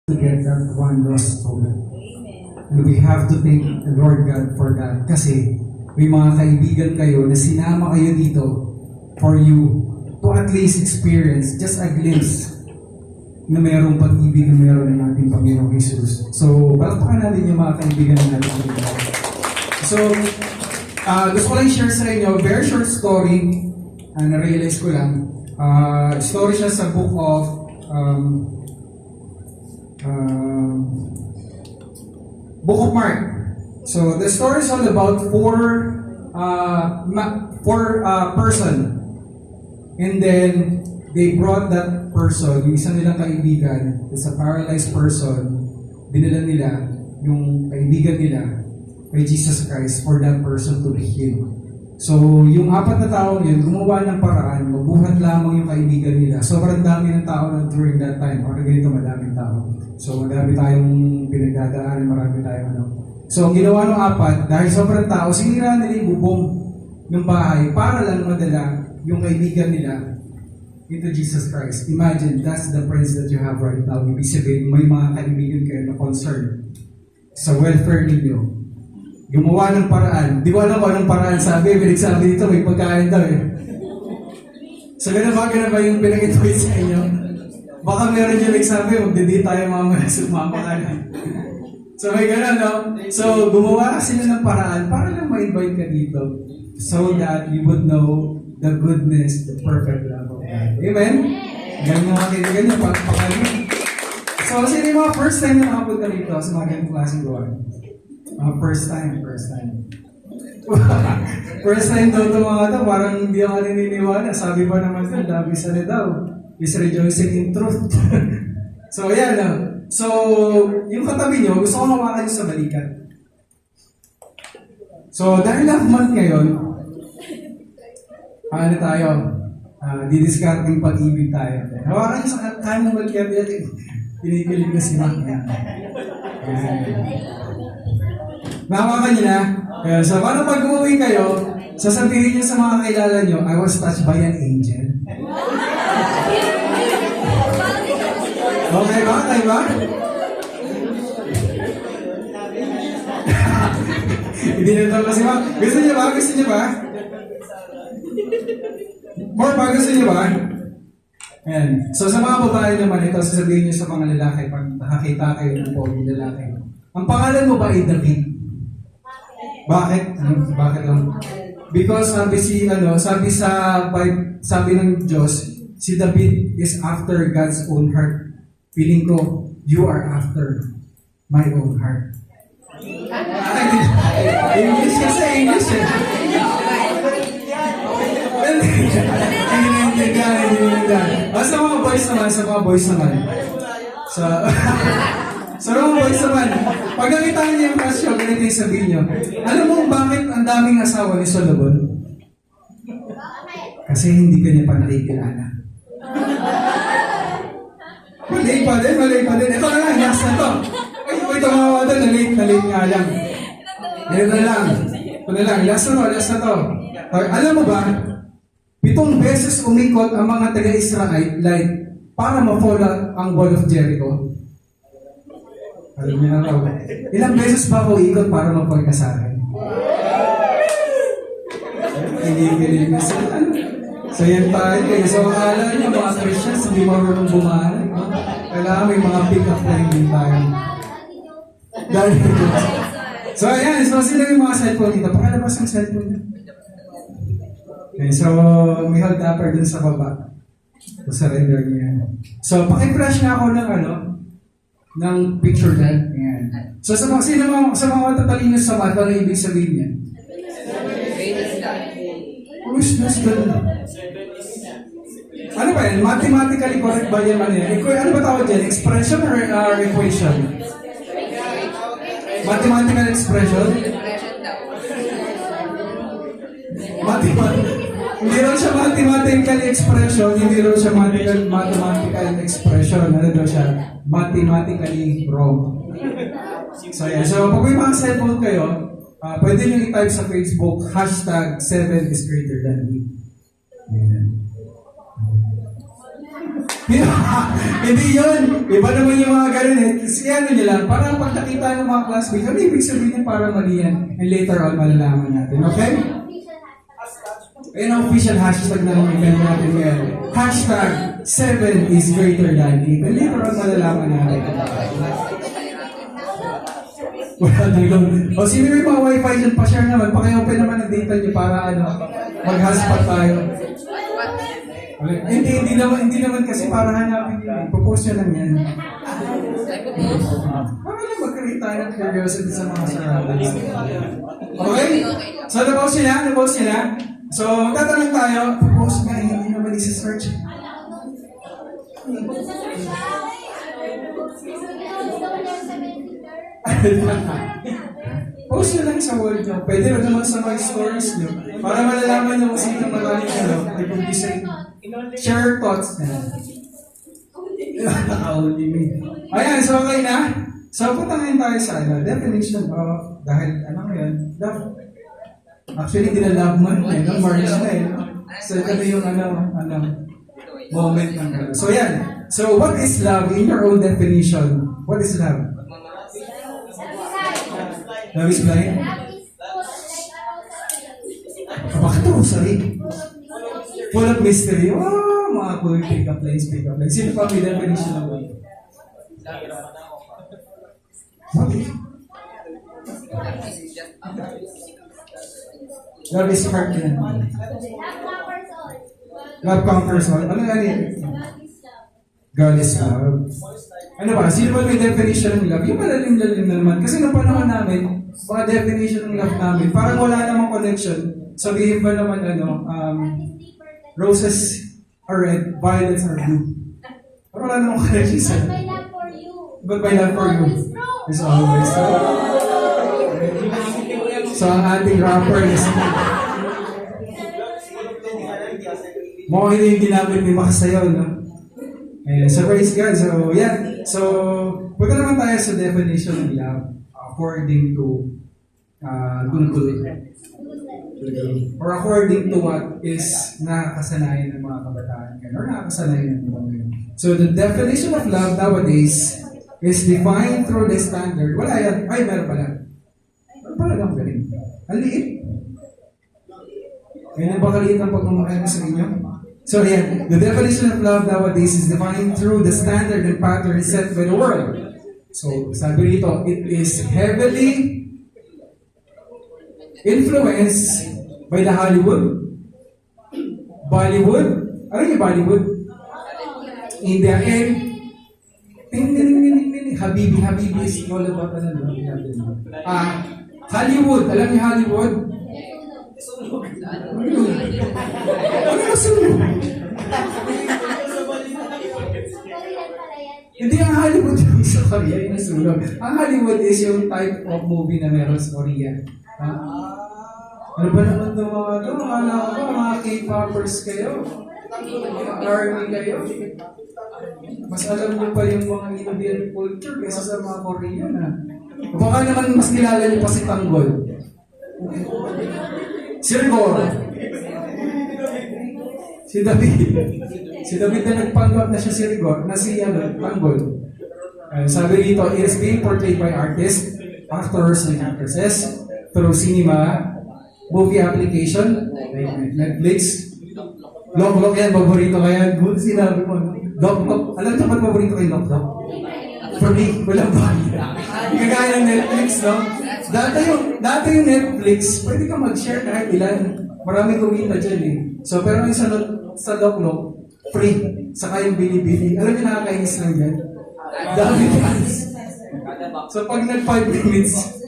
to get that one lost soul. And we have to thank the Lord God for that. Kasi may mga kaibigan kayo na sinama kayo dito for you to at least experience just a glimpse na mayroong pag-ibig na mayroon ng ating Panginoong Jesus. So, palakpakan natin yung mga kaibigan na natin dito. So, gusto ko lang share sa inyo, very short story, na-realize ko lang. Story siya sa book of Book of Mark. So the story is all about four person, and then they brought that person, yung isa nilang kaibigan, it's a paralyzed person, dinala nila yung kaibigan nila kay Jesus Christ for that person to be healed. So yung apat na tao yun, gumawa ng paraan, mabuhat lamang yung kaibigan nila. Sobrang dami ng tao na during that time, or ganito madaming tao. So madami tayong pinagdadaanan, marami tayong ano. So ang ginawa ng apat, dahil sobrang tao, sinira nila yung bubong ng bahay para lang madala yung kaibigan nila into Jesus Christ. Imagine, that's the friends that you have right now. Ibig sabihin, may mga kaibigan kayo na concern sa welfare ninyo. Gumawa ng paraan. Di ko alam kung anong paraan sabi. Pinagsabi dito, may pagkain daw eh. So ganun ba yung pinag-intuit sa inyo? Baka meron yung nagsabi, magdidi tayo mamaya sa mapakain. So may ganun, no? So gumawa sila ng paraan para lang ma-invite ka dito so that you would know the goodness, the perfect love of God. Amen? Ganun mga kaibigan niyo, pagpakain. So sino yung mga first time na nakapunta dito sa mga ganung klaseng gawa? First time. First time daw ito mga ito, parang hindi ako naniniwala. Sabi pa naman ito, labi sa daw. Is rejoicing in truth. So, yan. So, yung katabi nyo, gusto ko mawakan nyo sa balikat. So, dahil love month ngayon, ano tayo? Didiscarding pag-ibig tayo. Hawakan nyo sa kanang balikat. Pinipilig na si Mac. Mahawakan nyo na. So, paano pag umuwi kayo, sasabihin nyo sa mga kilala nyo, I was touched by an angel. Okay ba? Tayo ba? Hindi na ito kasi ba? Gusto nyo ba? Gusto nyo ba? More ba? Gusto nyo ba? Ayan. So, sa mga babae naman, ito sasabihin nyo sa mga lalaki pag nakakita kayo ng pogi lalaki. Ang pangalan mo ba ay David? Bakit? Bakit lang? Because sabi ng Diyos, si David is after God's own heart. Feeling ko, you are after my own heart. English kasi, English eh. Hindi sa mga boys naman. So mga boys naman, pag nakita niyo yung kasyo, ganito yung sabihin niyo, alam mo bakit ang daming asawa ni Solomon? Kasi hindi ka niya pa nakikilala. Mali pa din. Ito na lang, last na to. Ay, tumawa doon, na-late nga lang. Ito na lang, last na to. Alam mo ba, 7 beses umikot ang mga taga-Israelite para ma-follow ang wall of Jericho. Alam niyo na raw. Ilang beses ba ako ikot para mag-fall ka sa akin? Hindi na sila. So yan tayo kayo. So akala niyo mga Christians hindi marunong bumahan. Kailangan may mga pick-up line din tayo. So ayan, so sila yung mga cellphone dito. Pakalabas ang cellphone niyo. Okay, so may hold upper dun sa baba. So surrender niya. So pakiflash na ako ng picture na. Ayan. So sa mga matatalino sa math, ano ibig sabihin niya? Ano ba yan? Mathematically correct ba yan? Ano ba tawag yan? Expression or equation? Mathematical expression? Hindi rin siya mathematical expression, hindi rin siya mathematical expression. Ano daw siya? Mathematically wrong. So, yeah. So, pag may mga cellphone kayo, pwede nyo i-type sa Facebook, #7 is greater than me. Yeah. Hindi yun. Iba naman yung mga ganun eh. ano nyo lang, para pag nakita ng mga classmates, ano ibig sabihin niya para mali yan? And later on, malalaman natin. Okay? Ayun ang official hashtag na ng event natin ngayon. Hashtag 7 is greater than 8. And later on, malalaman natin. Wala nang lang. O sino may mga wifi dyan, pa-share naman. Paki-open naman ang data nyo para mag-hotspot tayo. Hindi naman kasi para hanapin yun. Propose nyo lang yan. Para lang mag-create tayo ng curiosity sa mga surroundings. Okay? So, nabaw sila. So, tatanong tayo. Propose nga, hindi naman isi-search. Post nyo lang sa wall nyo. Pwede rin naman sa mga stories nyo. Para malalaman nyo kung sino maraming share thoughts na. Nakauli mo. Ayan, so okay na. So, punta ngayon tayo sa definition of, dahil ngayon, love. Actually, hindi na love month eh, no? March na eh. So, ito yung moment ng love. So, yan. So, what is love in your own definition? What is love? Love is blind? Bakit ito? Sorry. Full of mystery. Oh, mga cool pick-up lines. Sino pa may definition ng love? Okay. Love is heart yan. Love conquers all. Ano yan? God is love. Ano ba? Sino ba may definition ng love? Yung malalim-lalim na naman. Kasi nung panahon namin, mga definition ng love namin, parang wala namang connection. Sabihin ba naman, roses are red, violets are blue. Parang wala namang connection sa love. But my love for you is always love. So, ang ating rapper is mukhang hindi yung ginamit ni Max sa'yo, no? So, praise God. So, yeah. So, punta naman tayo sa definition ng love according to Google. Or according to what is nakakasanayan ng mga kabataan or nakakasanayan ng mga ngayon. So, the definition of love nowadays is defined through the standard. Wala yan. Ay, meron pala. Meron pala lang galing. Ang liit. Ngayon ba kaliit ang pagmamahal sa inyo? So yeah, the definition of love nowadays is defined through the standard and pattern set by the world. So, sabi rito, it is heavily influenced by the Hollywood. Bollywood? Ano yung Bollywood? India and Habibi is all about Hollywood. Alam niyo Hollywood? Ano yung sunog? Hindi ang Hollywood yung sa Korea, yung sunog. Ang Hollywood is yung type of movie na meron sa Korea. Ano ba naman itong mga ito? Mga K-popers kayo? Army kayo? Mas alam niyo pa yung mga Indian culture kaysa sa mga Korean. Baka naman mas kilala niyo pa si Tanggol. Sirgor. Si David na nagpanggap na siya Sirgor, na si Tanggol. Sabi rito, it is being portrayed by artists, actors, and actresses through cinema, movie application, like Netflix. Lok yan, paborito ka yan. Good sinabi mo. Dok. Alam niyo ba't paborito kayo, Dok? For me, walang bagay. Kagaya ng Netflix, no? Dati yung Netflix, pwede ka mag-share kahit ilan. Marami kumita dyan eh. So, pero yung sa Dok, free. Saka yung bili-bili. Alam niyo nakakainis lang dyan? Dami guys. So, pag nag 5 minutes,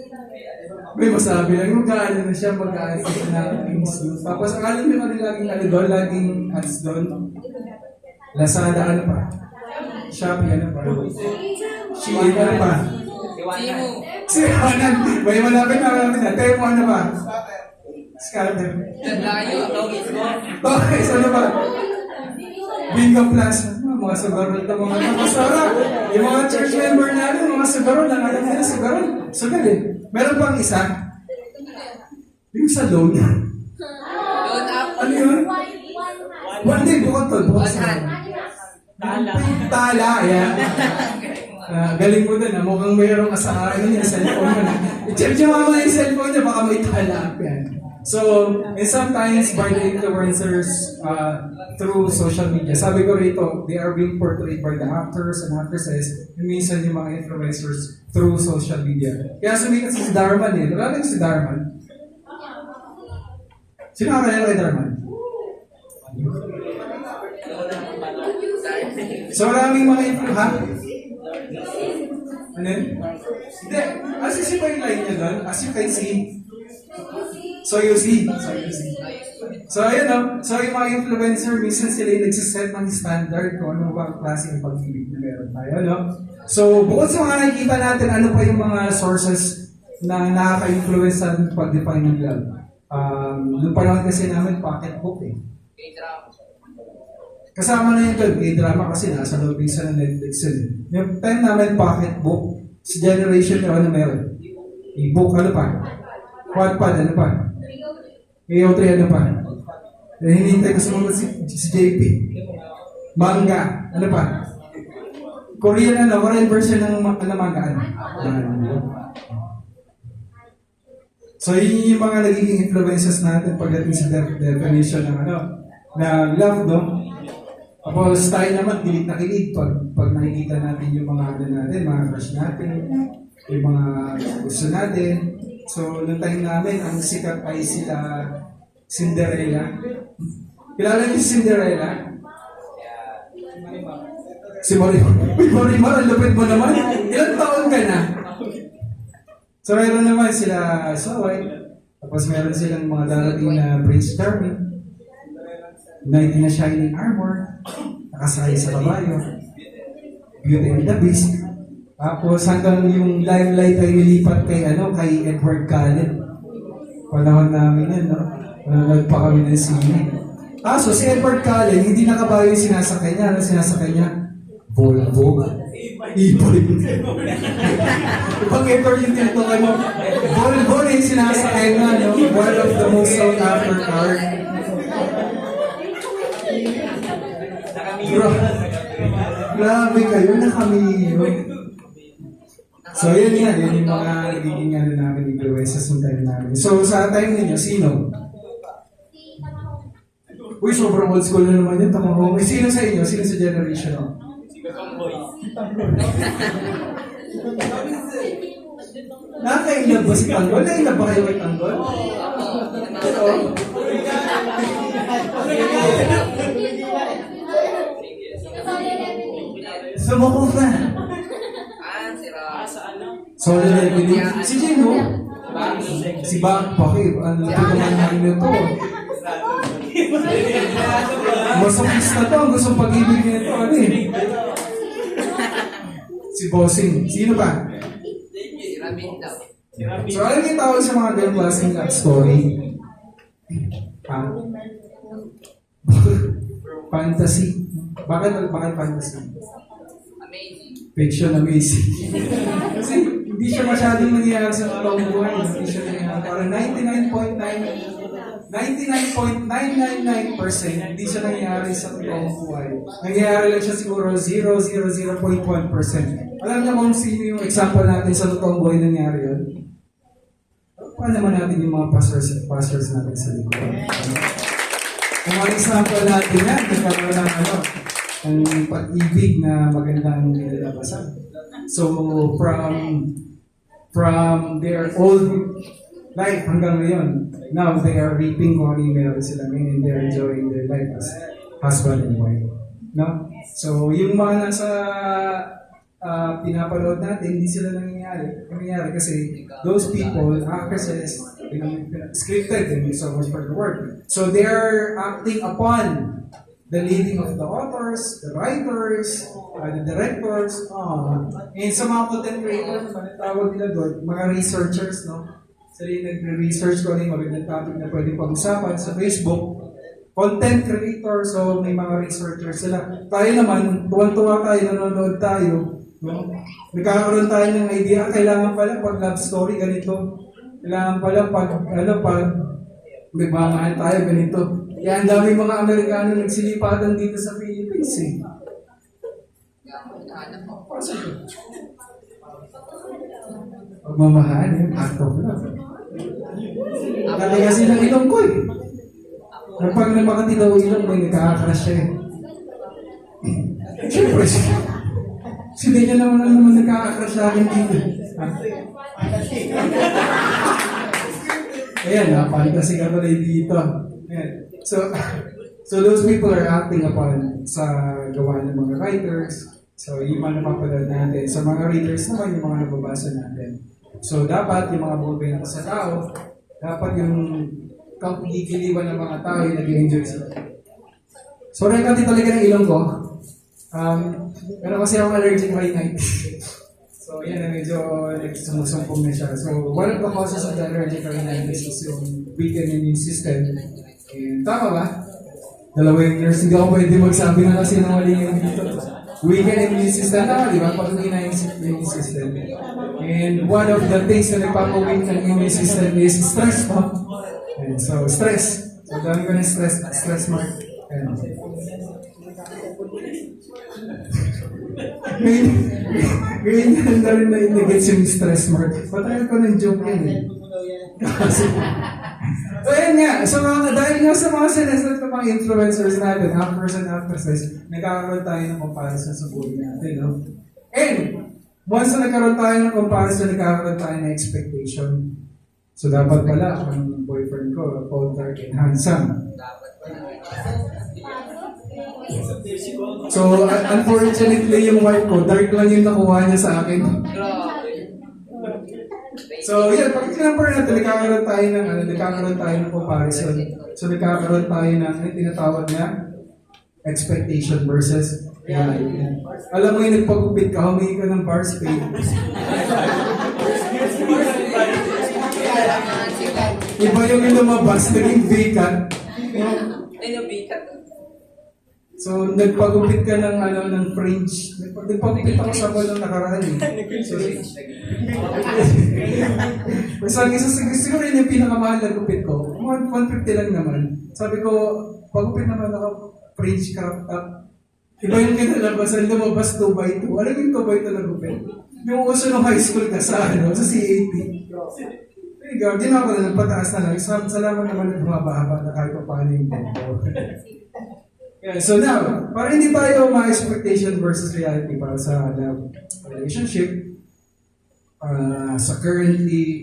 may masabi lang, magkaano na siya, magkaano na nakakainis doon. Tapos, akala niyo ka rin laging ads doon. Lazada, ano pa? Shopee, ano pa? Shein, ano pa? Si Hanan, may malapit na. Temo, ano pa? Scatter. Okay, so ano pa? Bingo Plus. Mga sugarol na mga napasara. Yung mga church member natin, mga sugarol, ang alam nila sugarol. Sugal eh. Meron pang isa. Yung sa loan. Ano yun? One day, bukod to. Tala. Tala, yan. Galing mo din, mukhang mayroong asahan niya, cellphone mo na. I-check niyo mama yung cellphone niya, baka may talap yan. So, and sometimes by the influencers through social media, sabi ko rito, they are being portrayed by the actors and actresses, and minsan yung mga influencers through social media. Kaya sumikat si Darman eh. Nalala si Darman? Sino kakalala kay Darman? So maraming mga influencers, ano yun? Hindi, asisi pa yung line niya doon, as you can see. So you see. So ayun o, so yung mga influencer, minsan sila yung nagsiset ng standard kung ano ba ang klase ng pag-ibig na meron tayo, no? So bukod sa mga nakikita natin, ano pa yung mga sources na nakaka-influence sa pag-define ng love? Noong panahon kasi namin, pocketbook eh. Kasama na yung K-drama kasi nasa loob sa Netflix yun. Yung time namin, pocketbook. Si generation na ano meron? E-book, ano pa? Wattpad, ano pa? AO3, ano pa? Hinihintay ko sumunod si JP. Manga, ano pa? Korean version ng manga, ano? So, yun yung mga nagiging influences natin pagdating sa definition ng na love, no? Tapos tayo naman, kilig na kilig pag nakikita natin yung mga natin, mga crush natin, yung mga gusto natin. So, noong time namin, ang sikat ay sila Cinderella. Kilala niyo si Cinderella? Si Marimar. Uy, Marimar, ang lupit mo naman. Ilang taon ka na? So, meron naman sila Snow White. Tapos meron silang mga darating na Prince Charming. Knight na shining armor, nakasakay sa kabayo, Beauty and the Beast. Tapos hanggang yung limelight ay nilipat kay Edward Cullen. Panahon namin yan, no? Nanonood pa kami ng sine. So si Edward Cullen, hindi nakabayo yung sinasakay niya. Ano sinasakay niya? Volvo. E-boy. Ibang Edward yung tinutukan mo. Volvo na yung sinasakay niya, no? One of the most sought after car. Grabe kayo, nakamiyo. So, yun yung mga nagiging namin influences ng time namin. So, sa time ninyo, sino? Uy, sobrang old school na naman yun. Tamang sino sa inyo? Sino sa generation? Nakaka-inlove ba si Tanggol? Na-inlove ba kayo kay Tanggol? Oo. Sumukong na. Solid leveling. Si Jino? Si Bang, bakit? Ano ito naman namin nito? Masokista to. Ang gustong pag-ibig nito. Ano eh? Si Bossing. Sino ba? So, alam yung tawag sa mga ganong klaseng love story? Fantasy. Bakit fantasy? Fiction amazing. Kasi hindi siya masyadong nangyayari sa totoong buhay. Hindi siya nangyayari. Parang 99.999% hindi siya nangyayari sa totoong buhay. Nangyayari lang siya siguro 0.1%. Alam niyo kung sino yung example natin sa totoong buhay nangyayari yun? Paano naman natin yung mga pastors natin sa likod? Kung ang example natin yan, nagkaroon ng ang pag-ibig na magandang nilalabasan. So, from their old life hanggang ngayon, now they are reaping kung ano yung meron sila ngayon and they're enjoying their life as husband and wife. No? So, yung mga nasa pinapanood natin, hindi sila nangyayari kasi those people, actresses, scripted and so much for the word. So, they're acting upon the leading of the authors, the writers, the directors, and sa mga content creators, tawag nila doon, mga researchers, no? Sila yung nagre-research ko ano yung magandang topic na pwedeng pag-usapan sa Facebook. Content creator, so may mga researchers sila. Tayo naman, tuwan-tuwa tayo, nanonood tayo. No? Nagkakaroon tayo ng idea, kailangan pala pag love story ganito. Kailangan pala pag nagmamahal tayo ganito. Kaya ang daming mga Amerikano nagsilipatan dito sa Philippines eh. Pagmamahal, yung act of love. Dati kasi ng ilong ko eh. Pag namakati daw ilong, may nagkakakrush siya eh. Siyempre, si Daniel naman nagkakakrush sa akin dito. Ayan, fantasy ka pala dito. Ayan. So those people are acting upon sa gawa ng mga writers. So yung mga napapanood natin. Sa mga readers naman, yung mga nababasa natin. So dapat yung mga buhay na sa tao, dapat yung gigiliwan ng mga tao yung nag-enjoy sila. So rekati talaga ng ilong ko. Pero kasi akong allergic rhinitis. So yan na medyo sumusumpong na siya. So one of the causes of the allergic rhinitis is yung weakened immune system. And tama ba? Dalawa yung nurse, hindi ako pwede magsabi na kasi nang mali yung dito. Weakened immune system na, di ba? Pag hindi na yung immune system. And one of the things na nagpapawin ng immune system is stress, no? And so stress. So dami ko ng stress mark. And ngayon na rin na inagets yung stress mark. Patagal ko ng joke yan eh. So yan nga, so dahil nga sa mga sinesat ng mga influencers natin, actors and actresses, nagkakaroon tayo ng comparison sa buhay natin, no? And, once na nagkaroon tayo ng comparison, nagkakaroon tayo ng expectation. So dapat pala, ang boyfriend ko, tall, dark, and handsome. So, unfortunately, yung wife ko, dark lang yung nakuha niya sa akin. So, yeah, pag kinampar natin, nagkakaroon tayo ng comparison. So, nagkakaroon tayo ng tinatawag na expectation versus reality. Alam mo yung nagpagupit ka, humingi ka ng bar spade. Iba yung lumabas, naging vacant. So, nagpagupit ka ng fringe. Nagpagupit ako sa balong nakaraan eh. So, siguro yun yung pinakamahal na gupit ko. 150 lang naman. Sabi ko, pagupit naman ako, fringe crop top. Iba yung kinalabasan, lumabas 2x2. Alam yung 2x2 na gupit? Yung uso ng high school ka sa CAP. Di na ako na nagpataas na lang. Salamat naman na bumababa na kahit pa paano yung tempo. Yeah, so now, para hindi tayo ma-expectation versus reality para sa love relationship, sa current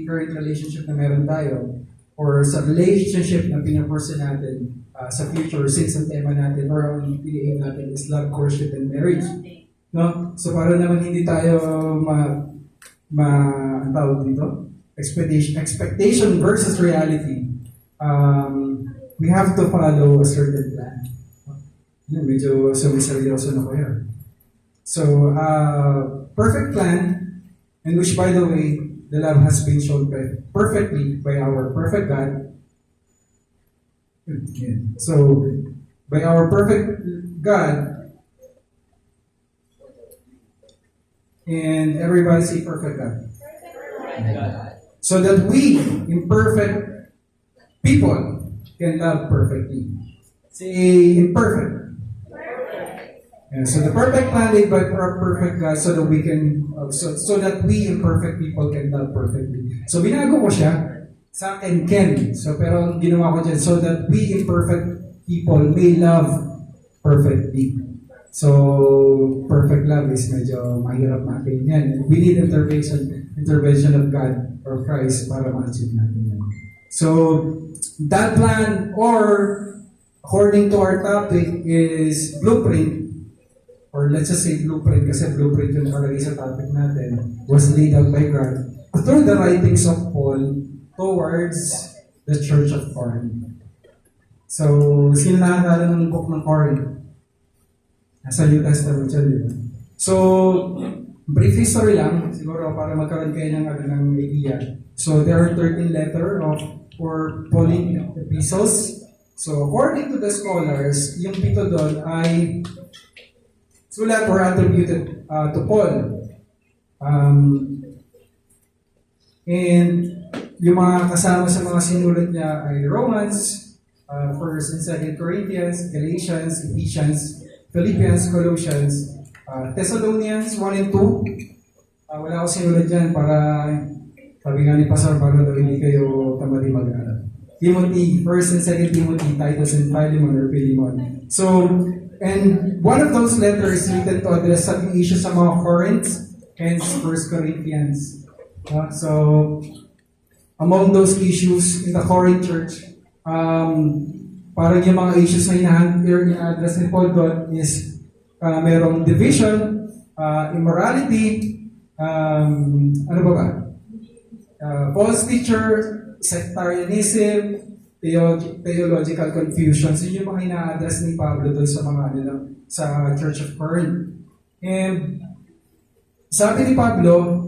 relationship na meron tayo, or sa relationship na pinaporsa natin sa future, since ang tema natin or ang piliin natin is love, courtship, and marriage. No? So para naman hindi tayo ang tawag dito, expectation versus reality, we have to follow a certain plan. Medyo sumiseryoso na ko yan. So, perfect plan, in which, by the way, the love has been shown perfectly by our perfect God. So, by our perfect God, and everybody say perfect God. So that we, imperfect people, can love perfectly. Say imperfect. Yeah, so the perfect plan laid by our perfect God so that we can, so that we imperfect people can love perfectly. So binago ko siya sa akin, Ken. So pero ang ginawa ko dyan, so that we imperfect people may love perfectly. So perfect love is medyo mahirap natin yan. We need intervention of God or Christ para ma-achieve natin yan. So that plan, or according to our topic, is blueprint. Or let's just say blueprint, kasi blueprint yung nakalagay sa topic natin, was laid out by God through the writings of Paul towards the Church of Corinth. So, sino nakakala ng book ng Corinth? Nasa New Testament siya, di ba? So, brief history lang, siguro para magkaroon kayo ng idea. So, there are 13 letters or Pauline epistles. So, according to the scholars, yung pito doon ay sulat or attributed to Paul. And yung mga kasama sa mga sinulat niya ay Romans, 1st and 2nd Corinthians, Galatians, Ephesians, Philippians, Colossians, Thessalonians 1 and 2. Wala ko sinulat dyan para sabi nga ni Pastor para daw hindi kayo tamad mag-aral. Timothy, 1st and 2nd Timothy, Titus and Philemon or Philemon. So, and one of those letters written to address some issues sa mga Corinth, hence 1 Corinthians. So, among those issues in the Corinth church, parang yung mga issues na ina-address ni Paul doon is merong division, immorality, ano ba ba? False teacher, sectarianism, theological confusion. So yun yung mga ina-address ni Pablo doon sa mga sa Church of Corinth. And sabi ni Pablo,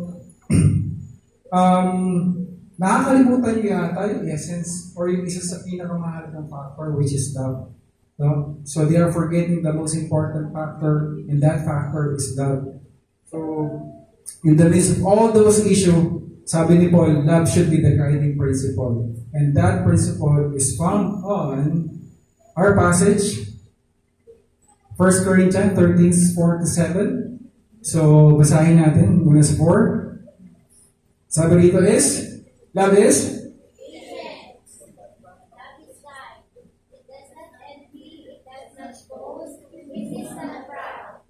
nakakalimutan niyo yata yung essence or yung isa sa pinakamahalagang factor, which is love. No? So they are forgetting the most important factor, and that factor is love. So in the midst of all those issues, sabi ni Paul, love should be the guiding principle. And that principle is found on our passage, 1 Corinthians 13, 4-7. So, basahin natin muna sa 4. Sabi dito is, love is? Love is kind. It does not envy, it does not boast, it is not proud.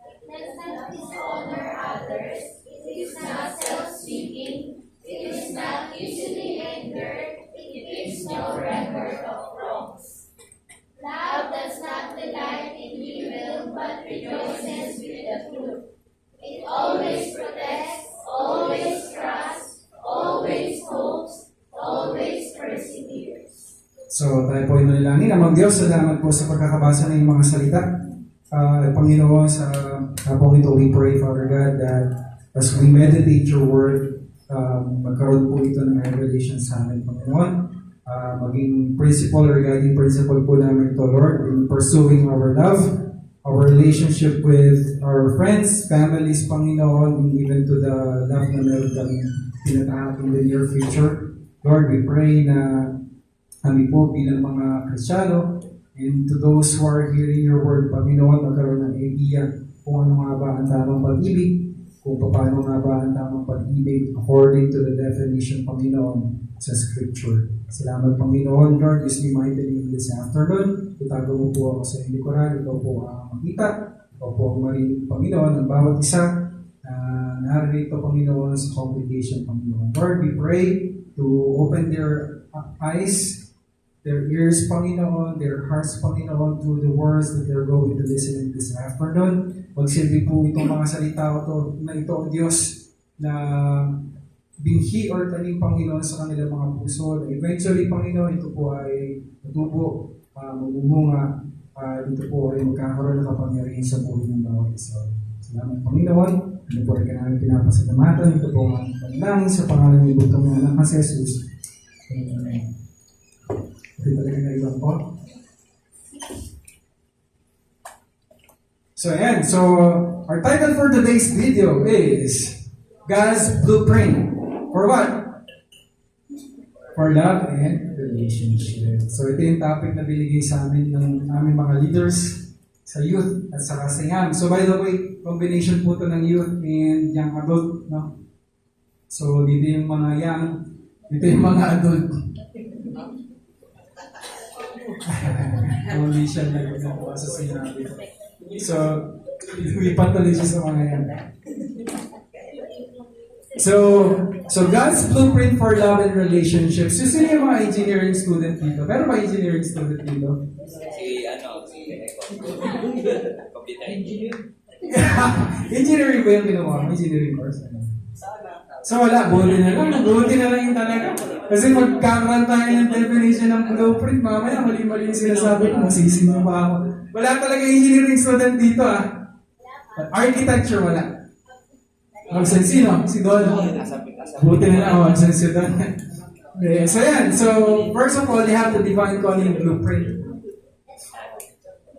It does not dishonor others, it is not self-seeking, it is not easily angered, it keeps no record of wrongs. Love does not delight in evil, but rejoices with the truth. It always protects, always trusts, always hopes, always perseveres. So, tayo po ay manalangin. Amang Diyos, salamat po sa pagkakabasa ng mga salita. Panginoon, sa kapong ito, we pray, Father God, that as we meditate your word, magkaroon po ito ng revelation sa amin, Panginoon. Maging principle or guiding principle po namin ito, Lord, in pursuing our love, our relationship with our friends, families, Panginoon, and even to the love na meron kami tinatahak in the near future. Lord, we pray na kami po bilang mga Kristiyano, and to those who are hearing your word, Panginoon, magkaroon ng idea kung ano nga ba ang tamang pag-ibig, kung paano nga ba ang tamang pag-ibig according to the definition, Panginoon, sa Scripture. Salamat, Panginoon. Lord, use me mightily in this afternoon. Itago mo po ako sa iyong likuran. Ikaw po ang makita. Ikaw po ang marinig, Panginoon, ang bawat isa narito, Panginoon, sa congregation, Panginoon. Lord, we pray to open their eyes, their ears, Panginoon, their hearts, Panginoon, to the words that they're going to listen in this afternoon. Magsilbi po itong mga salita na ito, Diyos, na binhi or tanim, Panginoon, sa kanilang mga puso. Eventually, Panginoon, ito po ay matubo, magumunga, ito po ay magkakaroon ng kapangyarihan sa buhay ng bawat isa. Salamat, Panginoon. Ano po ay kanalang pinapasalamatan. Ito po ang panalangin sa pangalan ng butong ng anak na si Jesus. Amen. Ito talaga na ibang po. So, ayan. So, our title for today's video is God's Blueprint. For what? For love and relationship. So, ito yung topic na binigay sa amin ng aming mga leaders sa youth at sa kasayahan. So, by the way, combination po ito ng youth and young adult, no? So, dito yung mga young, dito yung mga adult. Combination na yun sa sinabi. So, ipatuloy siya sa mga young. So God's blueprint for love and relationships. So, sino yung mga engineering student dito? Meron ba engineering student dito? Si computer engineer. Engineering ba yung ginawa mo? Engineering course? So wala, buti na lang yung talaga. Kasi magkakaroon tayo ng definition ng blueprint, mamaya mali-mali yung sinasabi ko, masisino pa ako. Wala talaga engineering student dito Architecture wala. Sino? Si Don. Buti na lang, si Don. So yan, so first of all, you have to define kung ano yung blueprint.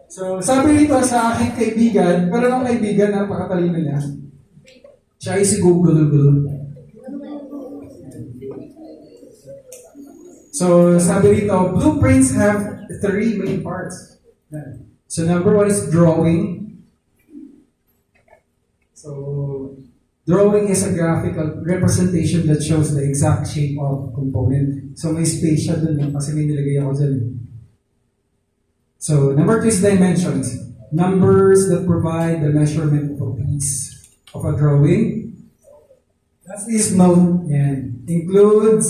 So sabi nito sa aking kaibigan, pero ng kaibigan, napakatalino niya. Siya ay si Google. So sabi nito, blueprints have 3 main parts. So number 1 is drawing. So, drawing is a graphical representation that shows the exact shape of component. So, may space siya dun kasi may nilagay ako dyan. So, number 2 is dimensions. Numbers that provide the measurement of a piece of a drawing. That is note and include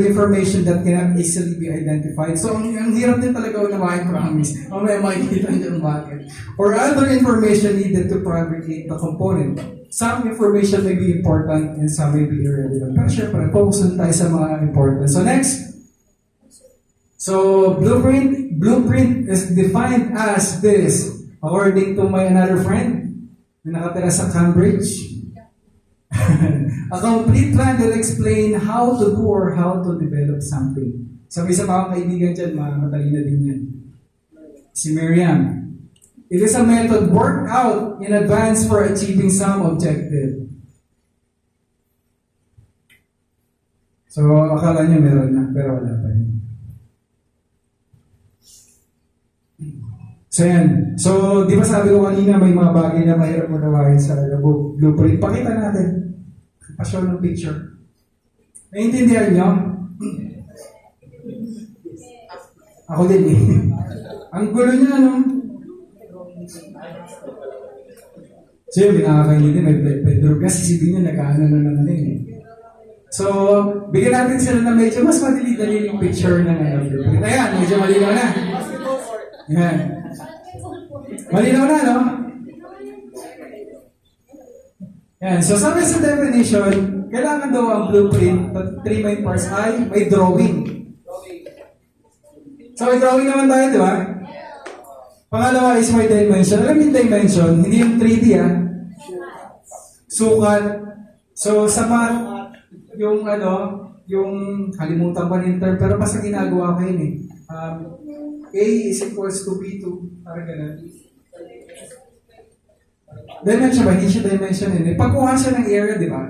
information that cannot easily be identified. So, ang hirap din talaga unawain, promise. Mamaya makikita niyo bakit. Or other information needed to fabricate the component. Some information may be important and some may be irrelevant. Pero syempre, focus na tayo sa mga important. So, next. So, blueprint is defined as this, according to my another friend na nakatira sa Cambridge. A complete plan that explain how to do or how to develop something. Sabi sa mga kaibigan dyan, matalina din yan. Si Miriam. It is a method worked out in advance for achieving some objective. So, akala niyo meron na, pero wala pa yun. So, yan. So, di ba sabi ko kanina, may mga bagay na mahirap magawain sa blueprint. Pakita natin. Pa-show ng picture. Naiintindihan nyo? Ako din eh. Ang gulo niya, no? So, yun, binakakain din. May bedroom. Kasi si Bino, nag-ano na naman eh. So, bigyan natin sila na medyo mas madali-dali yung picture ng blueprint. Ayan, medyo malinaw na. Ayan. Malinaw na, no? Yan. So, sabi sa definition, kailangan daw ang blueprint, 3 main parts ay may drawing. So, may drawing naman tayo, di ba? Pangalawa is may dimension. Alam yung dimension, hindi yung 3D, Sukat. So, sa math, yung kalimutan pa rin term, pero basta ginagawa ko yun eh. A is equals to B2. Parang ganun. Dimension ba? Hindi siya dimension yun. Pagkuha siya ng area, di ba?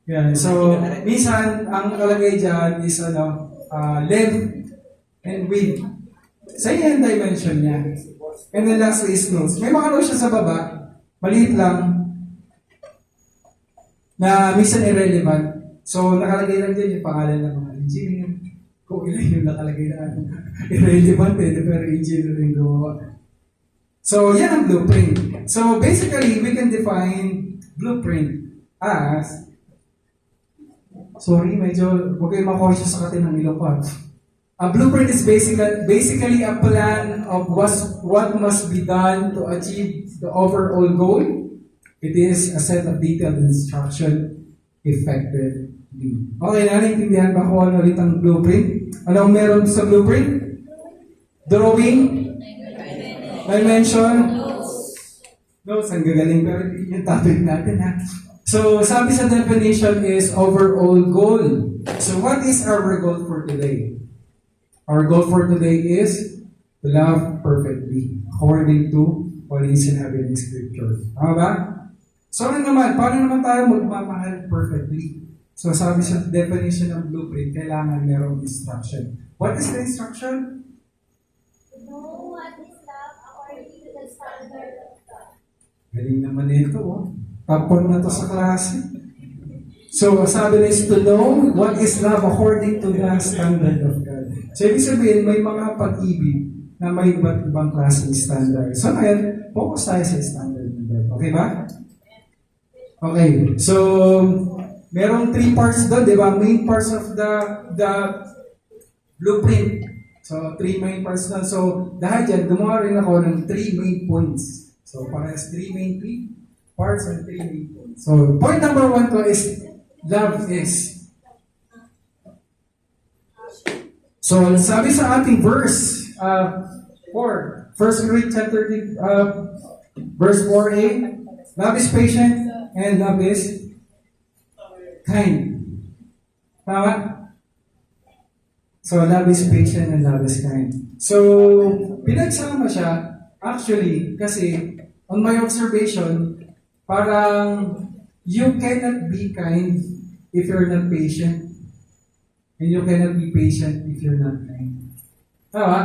Yan. So, minsan, ang kalagay dyan is length and width. Sa yung dimension niya. And then last is notes. May mga notes siya sa baba. Maliit lang. Na minsan irrelevant. So, nakalagay lang dyan yung pangalan ng mga engineer. Kung ilan yung nakalagay na irrelevant pero engineering gawa. So, yan ang blueprint. So, basically, we can define blueprint as medyo huwag kayong makonsya sa katin ng ilong ko. A blueprint is basically a plan of what must be done to achieve the overall goal. It is a set of detailed instruction effectively. Okay, naiintindihan ba kung ano ulit ang blueprint? Anong meron sa blueprint? Drawing? Dimension? Notes. Ang gagaling pero yung topic natin ha. So, sabi sa definition is overall goal. So, what is our goal for today? Our goal for today is to love perfectly according to what is sinabi in Scripture. Tama ba? So, paano naman tayo magmamahal perfectly? So, sabi sa definition ng blueprint, kailangan merong instruction. What is the instruction? Know what is love according to the standard of God. Galing naman ito, Top 1 na to sa klase. So, sabi na is to know what is love according to the standard of God. So, ibig sabihin, may mga pag-ibig na may iba't ibang klaseng standard. So, ngayon, focus tayo sa standard ng God. Okay ba? Okay. So, merong 3 parts doon, di ba? Main parts of the blueprint. So, 3 main parts doon. So, dahil dyan, gumawa rin ako ng 3 main points. So, parehas 3 main parts and 3 main points. So, point number 1 ko is, love is. So, sabi sa ating verse 4, 1 Corinthians chapter verse 4a, love is patient and love is kind. Tama? So, love is patient and love is kind. So, pinagsama siya, actually, kasi, on my observation, parang, you cannot be kind if you're not patient. And you cannot be patient if you're not kind. Tama?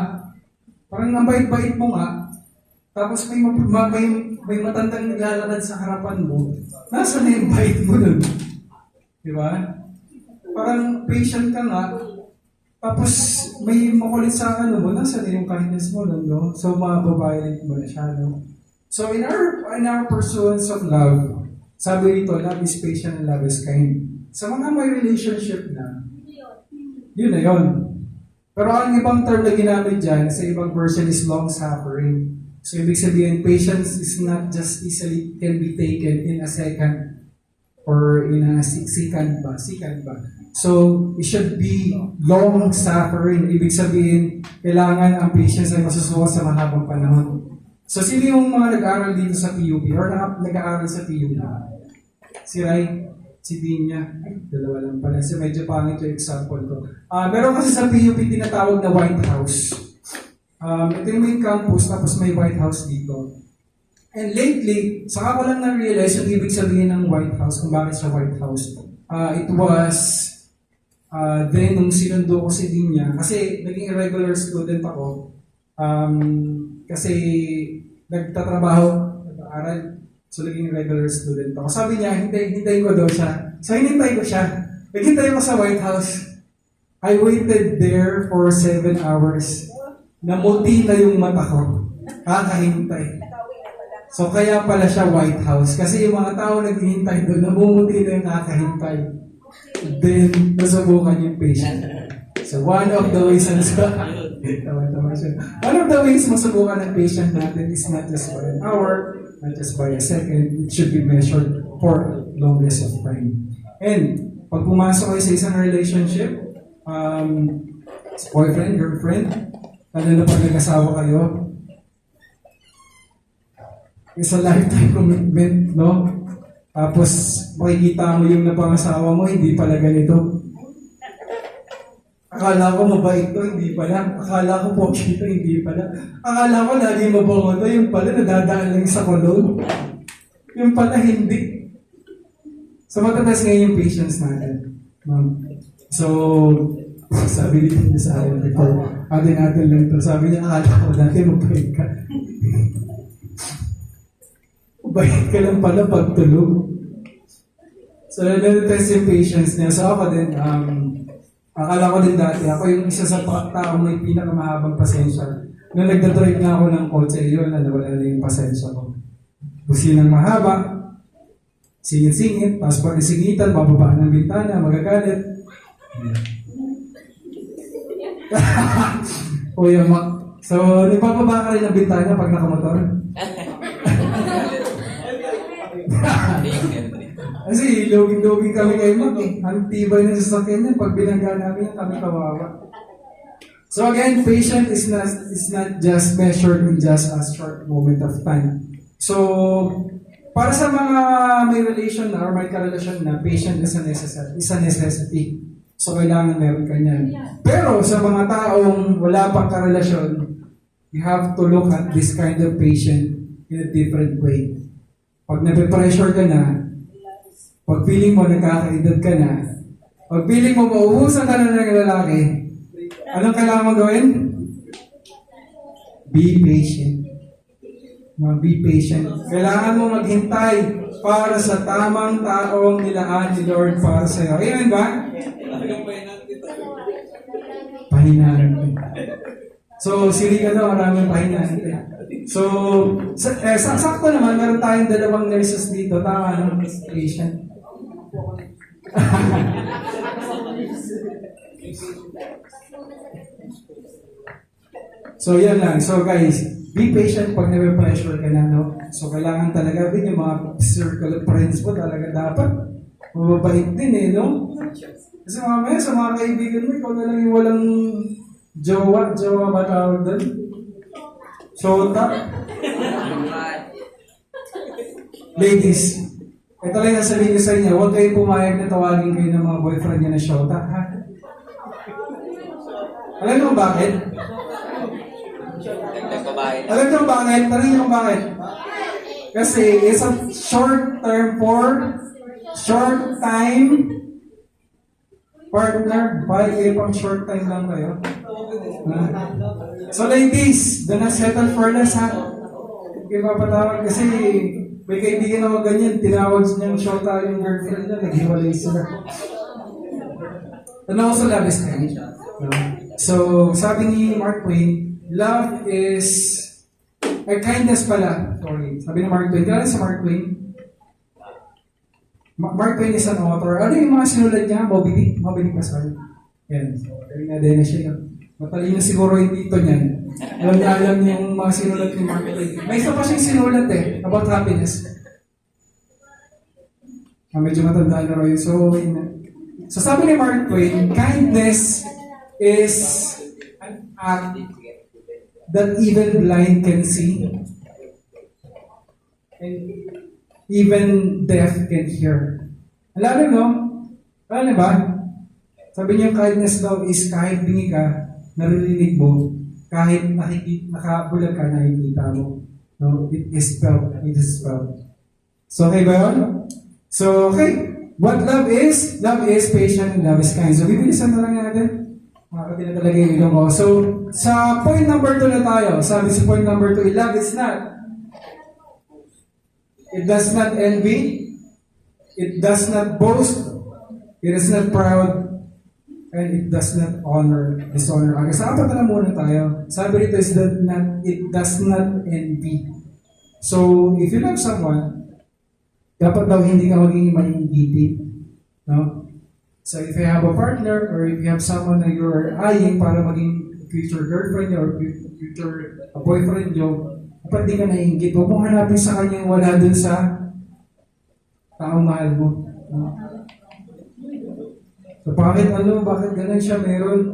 Parang ang bait-bait mo nga, tapos may may matandang naglalakad sa harapan mo, nasa na yung bite mo nun? Di ba? Parang patient ka nga, tapos may makulit sa ano mo, nasa na yung kindness mo nun, no? So, mababayad mo na siya, no? So, in our pursuance of love, sabi rito, love is patient and love is kind. Sa mga may relationship na, yun na yun. Pero ang ibang term na ginamit dyan, sa ibang version is long-suffering. So, ibig sabihin, patience is not just easily can be taken in a second or in a second ba? So, it should be long-suffering. Ibig sabihin, kailangan ang patience ay masusuko sa mahabang panahon. So, sino yung mga nag-aaral dito sa PUP or nag-aaral sa PUP? Si Rai, si Dinya, dalawa lang pala. So, medyo pangit yung example ko. Meron kasi sa PUP tinatawag na White House. Ito yung main campus, tapos may White House dito. And lately, saka ko lang na-realize yung ibig sabihin ng White House, kung bakit sa White House. It was, then nung sinundo ko si Dinya, kasi naging regular student ako, kasi nagtatrabaho, nag-aaral, so naging regular student ako. Sabi niya, hintayin ko daw siya. So hinintay ko siya. Naghintay ko sa White House. I waited there for 7 hours. Namuti na yung mata ko. Kakahintay. So kaya pala siya White House. Kasi yung mga tao naghihintay doon, namumuti na yung kakahintay. Then, nasubukan yung patient. So one of the ways one of the ways masubukan ng patient natin is not just by an hour, not just by a second, it should be measured for longest of time. And pag pumasok kayo sa isang relationship, boyfriend, girlfriend, lalo na pag nag-asawa kayo, it's a lifetime commitment, no? Tapos makikita mo yung napangasawa mo, hindi pala ganito. Akala ko mabait to, hindi pala. Akala ko pogi to, hindi pala. Akala ko lagi mabango to, yung pala nadadaan lang sa kolon. Yung pala hindi. So matatas ngayon yung patience natin. So, sabi dito sa akin before, atin lang ito. Sabi niya, akala ko dati mabait ka. Mabait ka lang pala pag tulog. So, natest yung patience niya. So ako din, akala ko din dati, ako yung isa sa tao may pinakamahabang pasensya. Nung nagdadrive na ako ng kotse, yun, nawala na yung pasensya ko. Businang mahaba, singit-singit, tapos pag isingitan, bababa ng bintana, magagalit. Kuya Mac. So, nagpapaba ka rin ng bintana pag nakamotor? Kasi loging kami kay Mac eh. Ang tibay ng sasakyan niya, pag binangga namin, kami kawawa. So again, patience is not just measured in just a short moment of time. So, para sa mga may relation na or may karelasyon na, patience is a necessity. So, kailangan meron ka niyan. Pero sa mga taong wala pang karelasyon, you have to look at this kind of patience in a different way. Pag nape-pressure ka na, pag feeling mo nagkakaedad ka na, pag feeling mo mauubusan ka na ng lalaki, anong kailangan mo gawin? Be patient. Be patient. Kailangan mo maghintay para sa tamang taong nilaan ni Lord para sa iyo. Amen ba? Pahinaan. So, sili ka daw, maraming pahinaan. So, sakto naman, meron tayong dalawang nurses dito. Tama, no? Patient. So, yan lang. So, guys, be patient pag nape-pressure ka na, no? So, kailangan talaga din yung mga circle of friends mo talaga dapat mababait din, eh, no? Kasi mamaya sa mga kaibigan mo, ikaw na lang yung walang jowa ba tawag doon? Shota? Ladies, ito lang yung sabihin ko sa inyo, huwag kayong pumayag na tawagin kayo ng mga boyfriend niya na shota, ha? Alam niyo bakit? Alam niyo bakit? Tanong niyo bakit? Kasi it's a short term for short time partner. Bye kayo pang short time lang kayo. So ladies, do not settle for less, ha? Kaya mapatawag kasi may kaibigan ako ganyan, tinawag niyang shota yung girlfriend niya, naghiwalay sila. And also love is kind. No? So, sabi ni Mark Twain, love is, kindness pala, sorry. Sabi ni Mark Twain, kailan si Mark Twain? Mark Twain is an author. Ano yung mga sinulat niya? Moby Dick? Moby Dick pa, sorry. Yan. So, galing na din na siya. Matalino siguro yung dito niyan. Alam yung mga sinulat ni Mark Twain. May isa pa siyang sinulat about happiness. Medyo matanda na rin. So sabi ni Mark Twain, kindness is an act that even blind can see and even deaf can hear. Alam mo? Alam ba? Sabi niya, kindness daw is kahit bingi ka, naririnig mo, kahit nakabulag ka, nakikita mo. No? It is felt. It is felt. So, okay ba yun? So, okay. What love is? Love is patient and love is kind. So, bibilisan na lang natin. Makakati na talaga yung ilong ko. So, sa point number 2 na tayo. Sabi sa point number 2, love is not. It does not envy. It does not boast. It is not proud. And it does not dishonor others. Sa apat na muna tayo. Sabi rito is that it does not envy. So, if you love someone, dapat daw hindi ka maging mainggiti. No? So, if you have a partner or if you have someone na you're eyeing para maging future girlfriend nyo or future boyfriend nyo, dapat di ka naiinggit. Huwag mong hanapin sa kanya yung wala dun sa taong mahal mo. No? So, bakit ganun siya meron?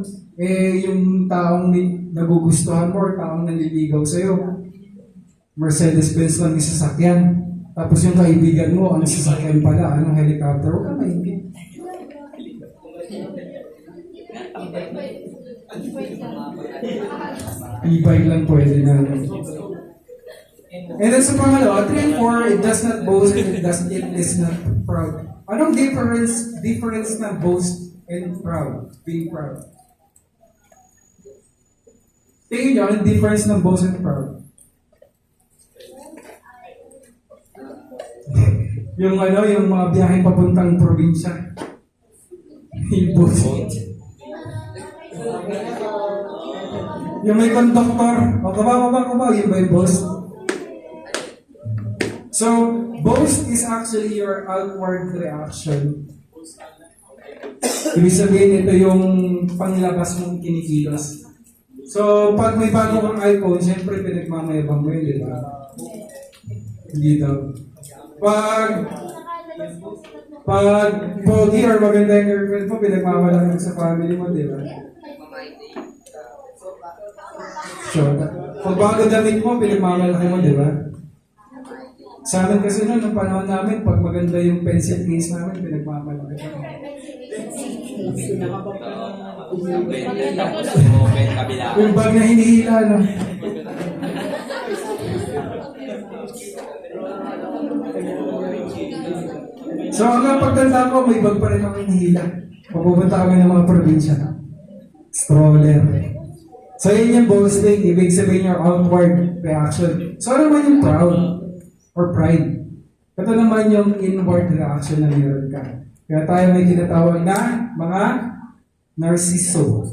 Yung taong nagugustuhan mo or taong nanliligaw sa'yo, Mercedes-Benz lang yung sasakyan. Tapos yung kaibigan mo, ang sasakyan pala, anong helicopter, huwag ka maingit. E-bike lang pwede na. And then sa pangalawa, 3 and 4, it does not boast and it is not proud. Anong difference na boast and proud? Being proud. Tingin nyo, anong difference ng boast and proud? Yung mga biyaheng papuntang probinsya. Yung boast. Yung may conductor, kaba, yun ba yung boast? So, boast is actually your outward reaction. Ibig sabihin, ito yung panglabas mong kinikilos. So, pag may bago kang iPhone, siyempre pinagmamayabang mo yun, di ba? Hindi daw. Pag pogi or maganda yung girlfriend mo, pinagmamalaki sa family mo, di ba? Sure. Pag bago damit mo, pinagmamalaki mo, di ba? Sa amin kasi noon, nung panahon namin, pag maganda yung pencil case namin, pinagmamalaki mo. Yung bag na hinihila, no? So hanggang pagtanda ko, may bag pa rin kami hinihila. Mapupunta kami ng mga probinsya. Stroller. So yun yung boasting, ibig sabihin your outward reaction. So ano naman yung proud or pride? Ito naman yung inward reaction na meron ka. Kaya tayo may tinatawag na mga narciso.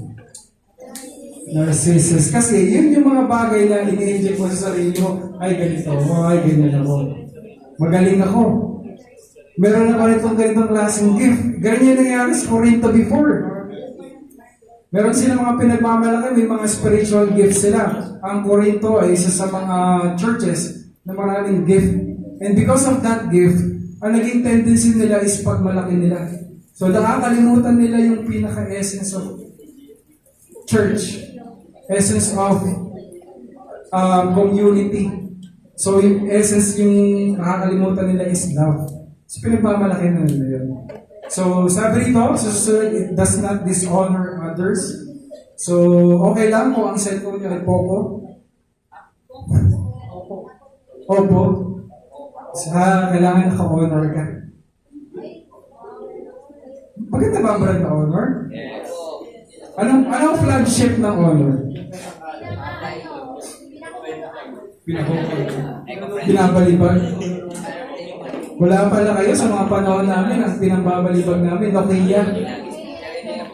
Narcissus. Kasi yun yung mga bagay na ini-enjoy mo sa sarili mo. Ay ganito, ay ganyan ako. Magaling ako. Meron ako ganitong klaseng gift. Ganyan nangyari sa Corinto before. Meron silang mga pinagmamalaki, may mga spiritual gifts sila. Ang Corinto ay isa sa mga churches na maraming gift. And because of that gift, ang naging tendency nila is pagmalaki nila. So nakakalimutan nila yung pinaka-essence of church. Essence of community. So yung essence yung nakakalimutan nila is love. So pinagmamalaki na nila yun. So sabi rito, it does not dishonor others. So okay lang kung ang cellphone nyo ay Poco. Opo. Kailangan naka-honor ka. Maganda ba ang brand na honor? Yes. Anong flagship ng honor? Pinakokol. Pinabalibag. Wala pala kayo sa mga panahon namin, ang pinambabalibag namin, Nokia.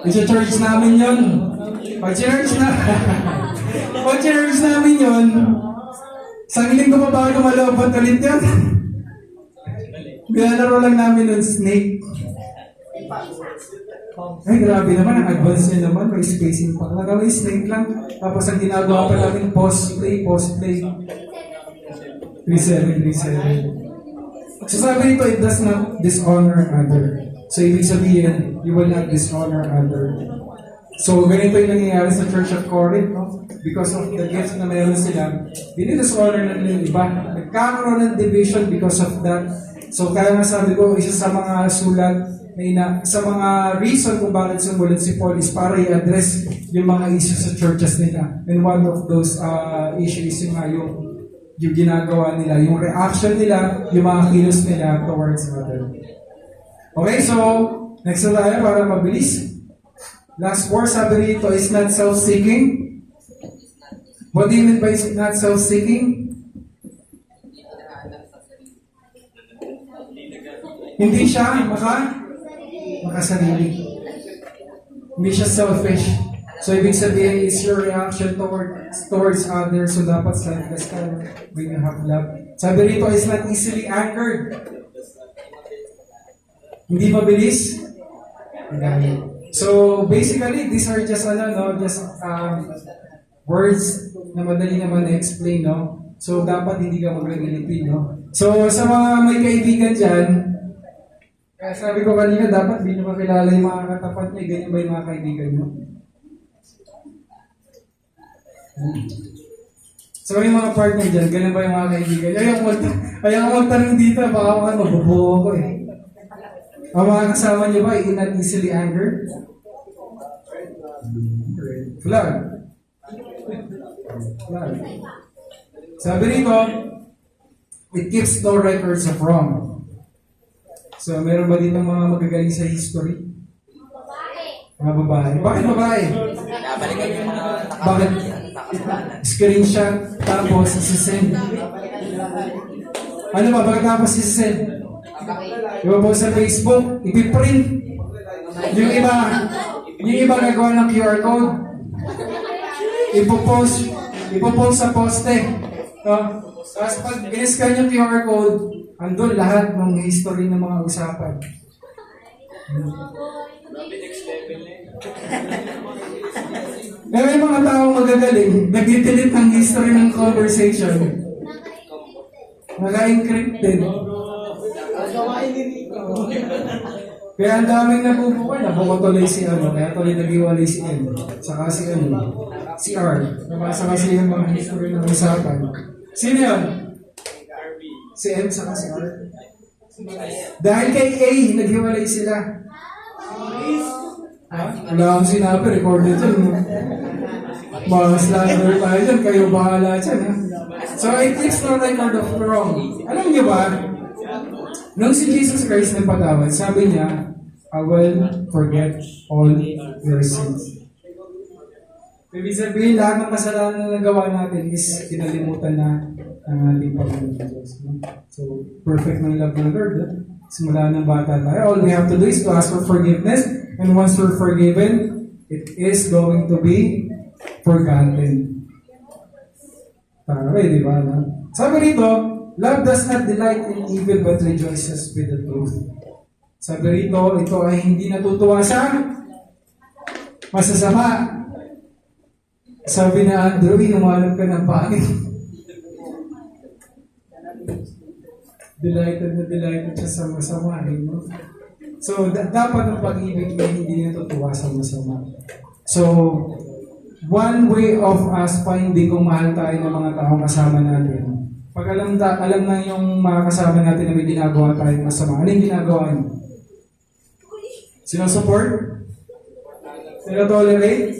Isa-charge namin yun. Pag-charge na. Pag-charge namin yun, sa linggo pa bago malabot ulit yun. Binalaro lang namin ng Snake. Ay, grabe naman. Ang advance niya naman. May spacing pa. May Snake lang. Tapos ang ginagawa pa namin, post-play. 3737. So sabi nito, it does not dishonor other. So ibig sabihin, you will not dishonor other. So ganito yung nangyayari sa Church of Corinth, no? Because of the gifts na meron sila, dinidishonor na nila yung iba. Nagkakaroon ng division because of that. So kaya nga sabi ko, isa sa mga sulat, sa mga reason kung bakit sumulat si Paul is para i-address yung mga issues sa churches nila. And one of those issues yung ginagawa nila, yung reaction nila, yung mga kilos nila towards other. Okay, so next na tayo para mabilis. Last four, sabi rito, is not self-seeking. What do you mean by not self-seeking? Hindi siya makasarili. Hindi siya selfish. So, ibig sabihin is your reaction towards others. So, dapat selfless ka when you have love. Sabi rito is not easily angered. Hindi mabilis. So, basically, these are just words na madali naman na-explain, no? So, dapat hindi ka mag-regalipin, no? So, sa mga may kaibigan dyan, kaya sabi ko kanina, dapat hindi nyo makilala yung mga katapat niya. Ganyan ba yung mga kaibigan nyo? So, yung mga partner dyan, ganyan ba yung mga kaibigan nyo? Ayaw ko magtanong dito, baka ako mabubuo ko eh. Ang mga kasama nyo ba, not easily angered? Flag. Sabi rito, it keeps no records of wrong. So, meron ba dito mga magagaling sa history? Mga babae. Bakit babae? Nabalikan yung mga Bakit? Screenshot, tapos isisend. Ano ba? Bakit tapos isisend? Iba po sa Facebook, ipiprint. Yung iba gagawa ng QR code. Ipopost sa poste. Tapos pag in-scan yung QR code, andun lahat ng history ng mga usapan. Pero may mga taong magagaling, nag-delete ng history ng conversation. Naka-encrypted. Kaya ang daming nabubukan, nabuko tuloy si kaya tuloy nag-iwalay si M. Saka si si R. Nabasa kasi yung mga history ng usapan. Sino yun? Si M saka si R. Dahil kay A, nag-iwalay sila. Wala akong sinabi, recorded yun. Mga slander tayo dyan, kayo bahala dyan. So it takes no record of wrong. Alam niyo ba, nung si Jesus Christ nagpatawad, sabi niya, I will forget all your sins. Ibig sabihin, lahat ng kasalanan na nagawa natin is kinalimutan na ng ating Panginoon Diyos. So, perfect ng love ng Lord. Simula ng bata tayo. All we have to do is to ask for forgiveness. And once we're forgiven, it is going to be forgotten. Taray, di ba? Sabi rito, love does not delight in evil but rejoices with the truth. Sabi rito, ito ay hindi natutuwa sa masasama. Sabi na Andrew, inumanap ka ng pangit. Delighted siya sa masama. No? So, dapat ang pag-ibig ay hindi natutuwa sa masama. So, one way of us finding kung mahal tayo ng mga taong kasama natin, pag alam na yung mga kasama natin na may ginagawa tayo masama, ano yung ginagawa niyo? Sinusupport? Sino-tolerate?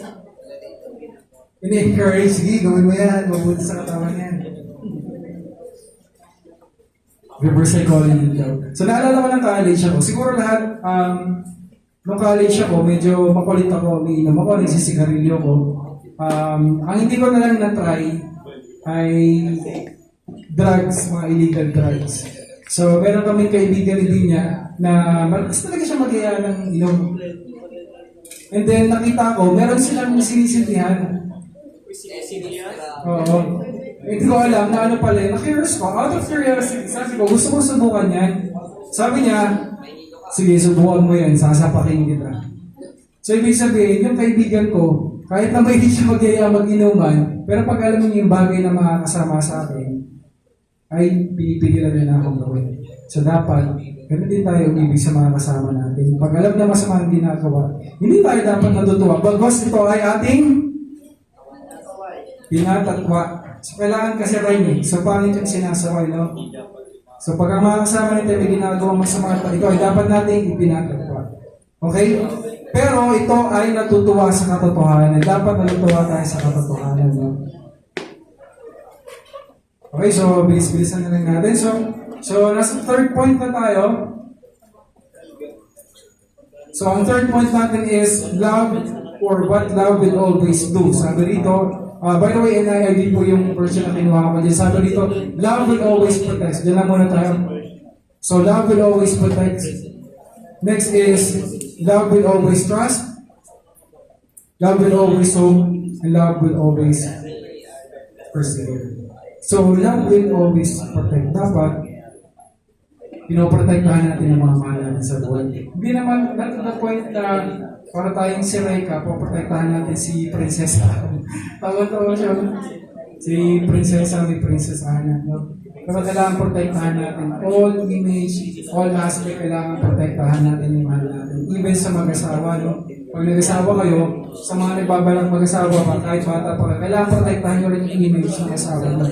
Ini-encourage, sige, gawin mo yan, mabuti sa katawan yan. Reverse psychology daw. So, naalala ko ng college ako. Siguro lahat, nung college ako, medyo makulit ako, umiinom ako, nagsisigarilyo ko. Ang hindi ko na lang na-try ay drugs, mga illegal drugs. So, meron kaming kaibigan din niya na malakas talaga siya mag-iya ng inom. And then, nakita ko, meron silang sinisindihan. Oo. Hindi ko alam na ano pala, na-curious ko. Out of curiosity, sabi ko, gusto ko subukan yan. Sabi niya, sige, subukan mo yan, sasapakin kita. So, ibig sabihin, yung kaibigan ko, kahit na may hindi siya mag-iya mag-inuman, pero pag alam niyo yung bagay na makakasama sa akin, ay pinipigilan na akong gawin. So, dapat, ganun din tayo umibig sa mga kasama natin. Pag alam na masama ang ginagawa, hindi tayo dapat natutuwa. Bagos ito ay ating tinatatwa. So, kailangan kasi rin so pangit yung sinasaway, no? So, pag ang mga kasama natin may ginagawa masama, ito ay dapat natin ipinatatwa. Okay? Pero ito ay natutuwa sa katotohanan. Dapat natutuwa tayo sa katotohanan, no? Okay, so bilis-bilisan na lang natin. So nasa third point na tayo. So, ang third point natin is love or what love will always do. Sabi dito, by the way, NIID po yung version na kinuha ko dyan. Sabi dito, love will always protect. Diyan lang muna tayo. So, love will always protect. Next is, love will always trust. Love will always hope. And love will always persevere. So, love will always protect. Dapat, pinoprotektahan natin ang mga mahal natin sa buhay. Hindi naman, not to the point na para tayong si Reka, poprotektahan natin si Prinsesa. Tawa-tawa siya. Si Prinsesa, ni Princess Anna. No? Pero kailangan protektahan natin. All image, all aspect, kailangan protektahan natin yung mahal natin. Even sa mag-asawa, no? Pag nag-asawa kayo, sa mga nagbabalang mag-asawa pa, kahit bata pa, kailangan protektahan nyo rin yung image ng asawa nyo.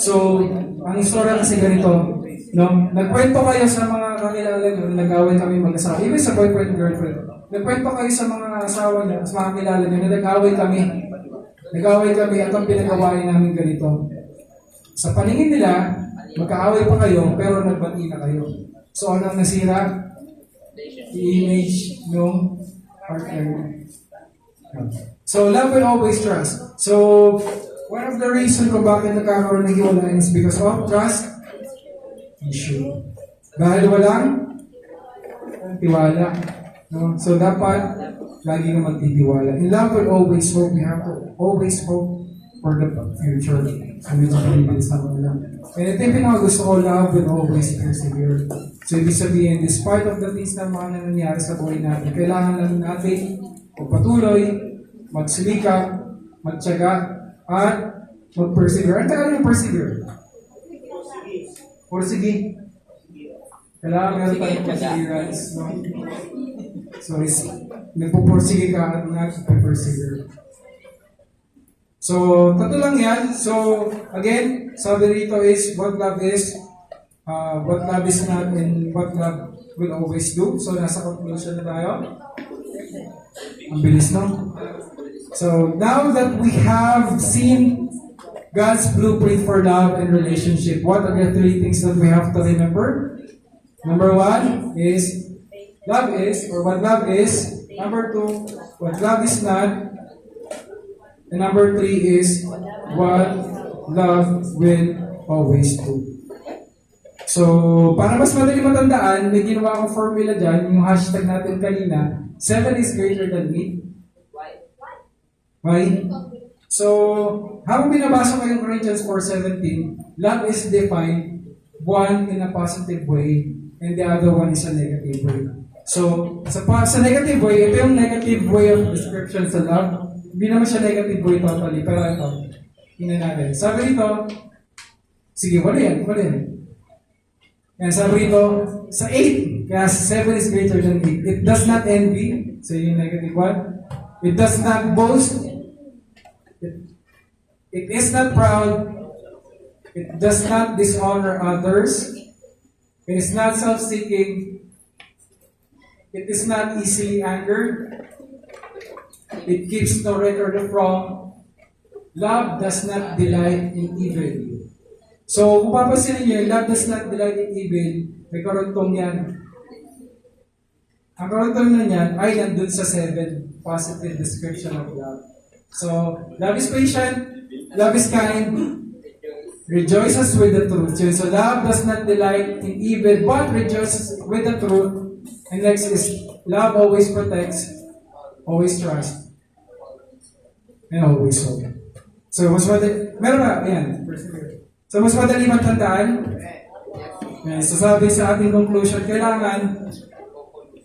So, ang istorya kasi ganito, no? Nagkwento kayo sa mga kakilala nyo, nag-away kami mag-asawa, even sa boyfriend, girlfriend. Nagkwento kayo sa mga asawa nyo, sa mga kakilala nyo, na nag-away kami. Nag-away kami at ang pinagawain namin ganito. Sa paningin nila, magka-away pa kayo, pero nagbati na kayo. So, anong nasira? I-image ng partner. So, love will always trust. So, one of the reasons kung bakit nagkakaroon ng hiwalayan is because of trust issue. Dahil walang tiwala. No? So, dapat lagi ka magtitiwala. In love will always hope. We have to always hope for the future. So, medyo pinibilis na ko lang. And ito yung pinakagusto ko, love will always persevere. So, ibig sabihin, despite of the things na mga nangyayari sa buhay natin, kailangan lang natin magpatuloy, magsilikap, magtiyaga, at mag-persevere. Ang tagal ng persevere? Pursige. Kailangan meron tayong perseverance. No? So, nagpupursige ka at nagpupursige. So, tatlo lang yan. So, again, sabi rito is what love is not, and what love will always do. So, nasa conclusion na tayo. Ang bilis, no? So, now that we have seen God's blueprint for love and relationship, what are the three things that we have to remember? Number one is, love is, or what love is. Number two, what love is not. And number three is, what love will always do. So, para mas madali matandaan, may ginawa akong formula dyan, yung hashtag natin kanina, 7 is greater than 8. Why? So, habang binabasa ko yung Corinthians 4:17, love is defined, one in a positive way, and the other one is a negative way. So, sa negative way, ito yung negative way of description sa love. Hindi naman siya negative way totally, pero ito, tingnan natin. Sabi dito, sige, wala yan. Yan, sabi dito, sa 8, kaya 7 is greater than 8. It does not envy, so yung negative one. It does not boast. It is not proud. It does not dishonor others. It is not self-seeking. It is not easily angered. It keeps no record of wrong. Love does not delight in evil. So, kung papansinin niyo, love does not delight in evil, may karuntong yan. Ang karuntong na yan ay nandun sa 7 positive description of love. So, love is patient, love is kind, rejoices with the truth. So love does not delight in evil, but rejoices with the truth. And next is, love always protects, always trusts, and always hope. So mas madali, meron ba? Ayan. So mas madali matandaan. Ayan, so sabi sa ating conclusion, kailangan,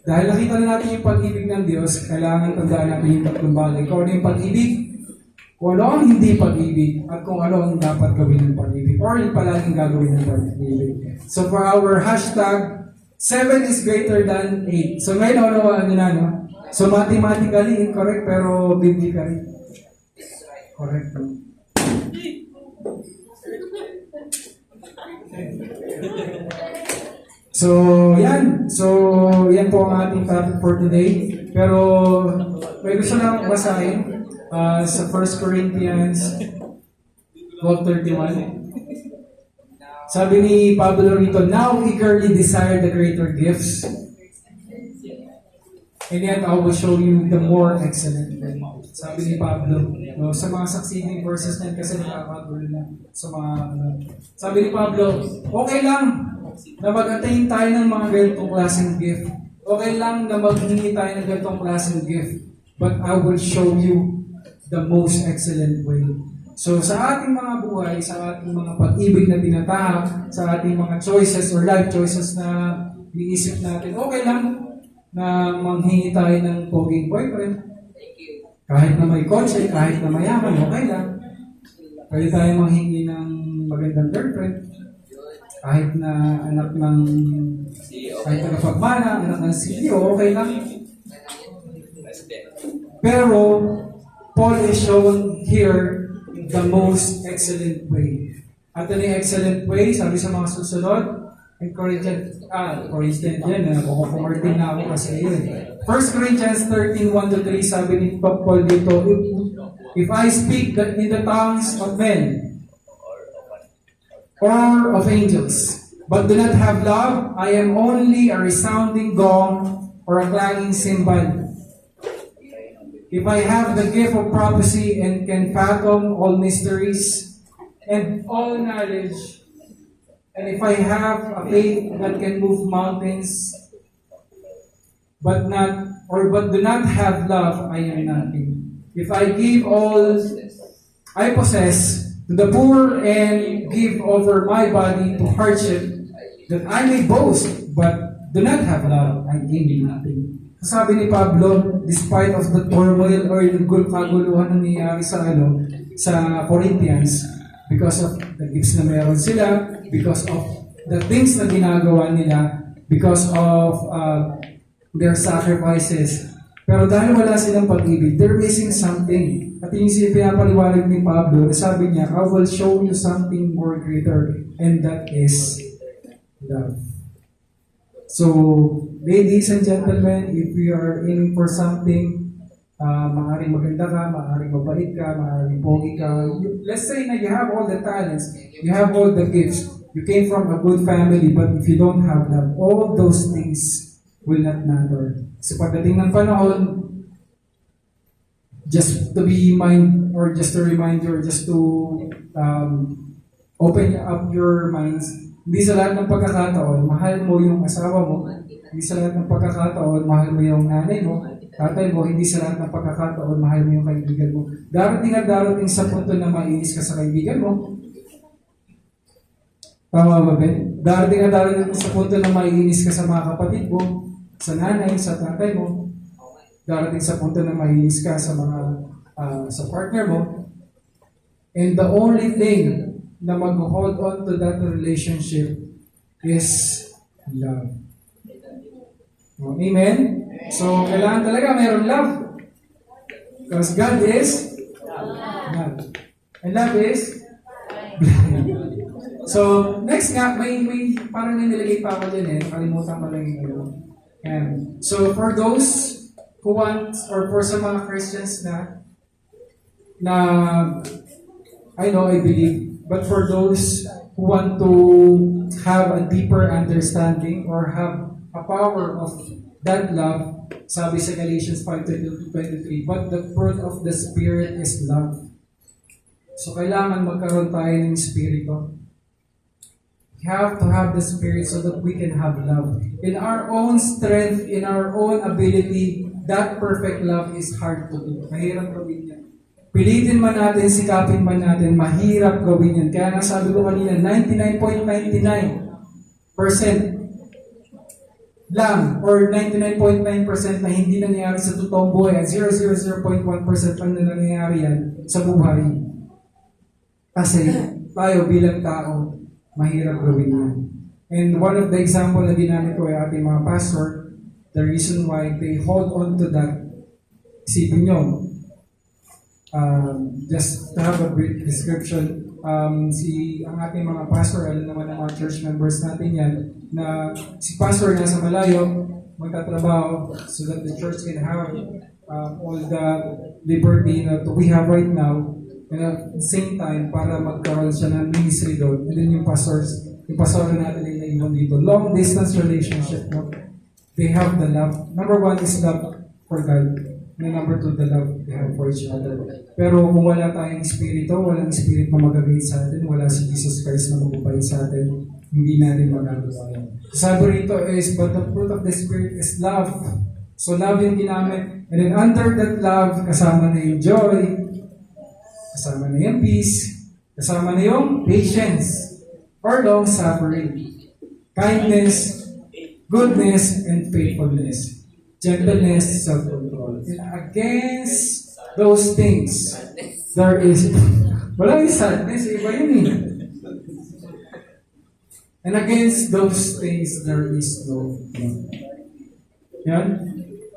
dahil nakita na natin yung pag-ibig ng Diyos, kailangan tandaan natin yung tatlong bagay. Kung ano yung pag-ibig, kung ano ang hindi pag-ibig, at kung ano ang dapat gawin ng pag-ibig, or yung palaging gagawin ng pag-ibig. So for our hashtag, 7 is greater than 8. So ngayon, naunawaan nyo na, no? So mathematically incorrect, pero biblically correct. No? So, yan. So, yan po ang ating topic for today. Pero, may gusto lang basahin sa 1 Corinthians 12:31. Sabi ni Pablo rito, now eagerly desire the greater gifts, and yet I will show you the more excellent. Sabi ni Pablo, no, sa mga succeeding verses niyan kasi nakakagulo na sa mga, sabi ni Pablo, okay lang na mag-attain tayo ng mga ganitong klaseng gift. Okay lang na maghingi tayo ng ganitong klaseng gift. But I will show you the most excellent way. So sa ating mga buhay, sa ating mga pag-ibig na tinatahak, sa ating mga choices or life choices na iisip natin, okay lang na manghingi tayo ng poging boyfriend. Kahit na may kotse, kahit na mayaman, okay lang. Pwede tayo manghingi ng magandang girlfriend. Kahit na anak ng, kahit na kapagmana, anak ng CEO, okay lang. Pero, Paul is showing here the most excellent way. At ano yung excellent way? Sabi sa mga susunod, Corinthians yan, kukumartin na ako kasi yun. 1 Corinthians 13:1-3, sabi ni Paul dito, if I speak in the tongues of men, or of angels, but do not have love, I am only a resounding gong or a clanging cymbal. If I have the gift of prophecy and can fathom all mysteries and all knowledge, and if I have a faith that can move mountains, but do not have love, I am nothing. If I give all I possess to the poor and give over my body to hardship, that I may boast, but do not have love, I gain nothing. Sabi ni Pablo, despite of the turmoil or yung kaguluhan na nangyayari sa Corinthians, because of the gifts na meron sila, because of the things na ginagawa nila, because of their sacrifices. Pero dahil wala silang pag-ibig, they're missing something. At yung pinapaliwanag ni Pablo, sabi niya, I will show you something more greater, and that is love. So, ladies and gentlemen, if we are aiming for something, maaaring maganda ka, maaaring mabait ka, maaaring pogi ka, let's say na you have all the talents, you have all the gifts, you came from a good family, but if you don't have love, all those things will not matter. So pagdating ng panahon, just to remind you, open up your minds. Hindi sa lahat ng pagkakataon, mahal mo yung asawa mo. Hindi sa lahat ng pagkakataon, mahal mo yung nanay mo, tatay mo. Hindi sa lahat ng pagkakataon, mahal mo yung kaibigan mo. Darating at darating sa punto na mainis ka sa kaibigan mo. Tama ba, Ben? Darating at darating sa punto na mainis ka sa mga kapatid mo, sa nanay, sa tatay mo. Darating sa punto na mainis ka sa mga sa partner mo. And the only thing na mag-hold on to that relationship is love. Amen? So, kailangan talaga mayroong love. Because God is love. And love is blind. So, next nga, may parang may nilagay pa ako dyan nakalimutan ko lang yung and so, for those who want, or for sa mga Christians na I know, I believe, but for those who want to have a deeper understanding or have a power of that love, sabi sa Galatians 5:22-23, but the fruit of the Spirit is love. So, kailangan magkaroon tayo ng Espiritu. have to have the Spirit so that we can have love. In our own strength, in our own ability, that perfect love is hard to do. Mahirap gawin yan. Pilitin man natin, sikapin man natin, mahirap gawin yan. Kaya nga sabi ko kanina, 99.99% lang or 99.9% na hindi nangyayari sa totoong buhay at 0.1% lang na nangyayari yan sa buhay. Kasi tayo bilang tao, mahirap gawin yan. And one of the example na ginamit ko ay ating mga pastor, the reason why they hold on to that, isipin nyo, just to have a brief description, ang ating mga pastor, alam naman ng mga church members natin yan, na si pastor nasa malayo, magtatrabaho so that the church can have all the liberty that we have right now, and at the same time, para magkaroon siya ng ministry doon. And then yung pastor natin ay naiwan dito. Long distance relationship, no? They have the love. Number one is love for God. And number two, the love they have for each other. Pero kung wala tayong espiritu, walang spirit na magagawin sa atin, wala si Jesus Christ na magpapayag sa atin, hindi natin magagawa yan. Sabi rito is, but the fruit of the Spirit is love. So love yung ginamit. And then under that love, kasama na yung joy, kasama na yung peace, kasama na yung patience, or long-suffering, kindness, goodness, and faithfulness, gentleness, self-control. And against those things, there is, walang sadness, iba yun eh. And against those things, there is no law. Yan.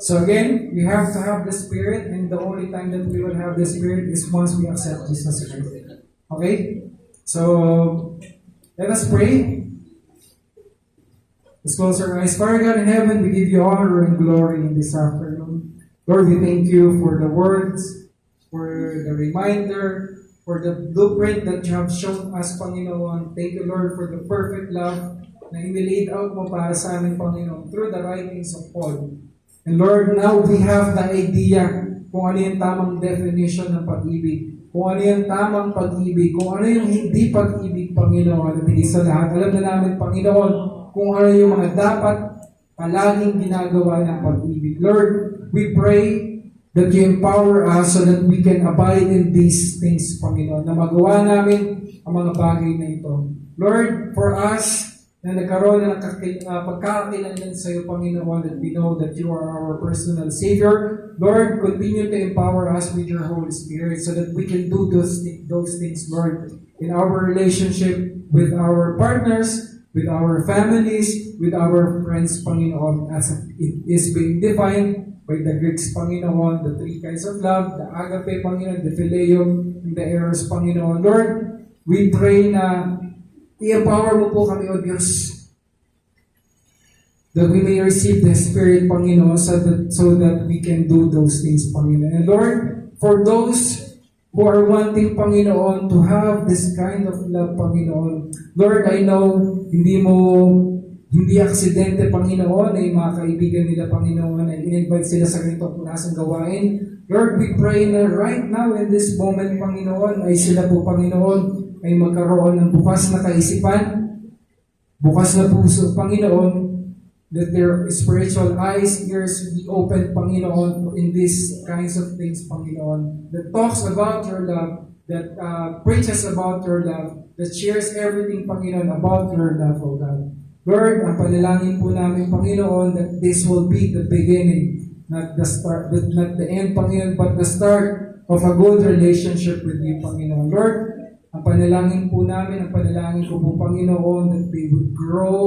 So again, we have to have the Spirit, and the only time that we will have the Spirit is once we accept Jesus Christ. Okay? So, let us pray. Let's close our eyes. Father God in heaven, we give you honor and glory in this afternoon. Lord, we thank you for the words, for the reminder, for the blueprint that you have shown us, Panginoon. Thank you, Lord, for the perfect love na inilaid out mo para sa amin, Panginoon, through the writings of Paul. And Lord, now we have the idea kung ano yung tamang definition ng pag-ibig, kung ano yung tamang pag-ibig, kung ano yung hindi pag-ibig, Panginoon, at hindi sa lahat. Alam na namin, Panginoon, kung ano yung mga dapat palaging ginagawa ng pag-ibig. Lord, we pray that you empower us so that we can abide in these things, Panginoon, na magawa namin ang mga bagay na ito. Lord, for us, na nagkaroon ng pagkakakilanlan sa iyo, Panginoon, that we know that you are our personal Savior. Lord, continue to empower us with your Holy Spirit so that we can do those things, Lord, in our relationship with our partners, with our families, with our friends, Panginoon, as it is being defined by the Greeks, Panginoon, the three kinds of love, the agape, Panginoon, the phileo, and the eros, Panginoon. Lord, we pray na i-empower mo po kami, O Diyos, that we may receive the Spirit, Panginoon, so that we can do those things, Panginoon. And Lord, for those who are wanting, Panginoon, to have this kind of love, Panginoon, Lord, I know, hindi aksidente, Panginoon, ay mga kaibigan nila, Panginoon, ay in-invite sila sa ganitong klaseng gawain. Lord, we pray na right now in this moment, Panginoon, ay sila po, Panginoon, ay magkaroon ng bukas na kaisipan, bukas na puso, Panginoon, that their spiritual eyes, ears be opened, Panginoon, in these kinds of things, Panginoon, that talks about your love, that preaches about your love, that shares everything, Panginoon, about your love, O God. Lord, ang panalangin po namin, Panginoon, that this will be the beginning, not the start, not the end, Panginoon, but the start of a good relationship with you, Panginoon. Lord, ang panalangin po namin, ang panalangin ko po, Panginoon, that they would grow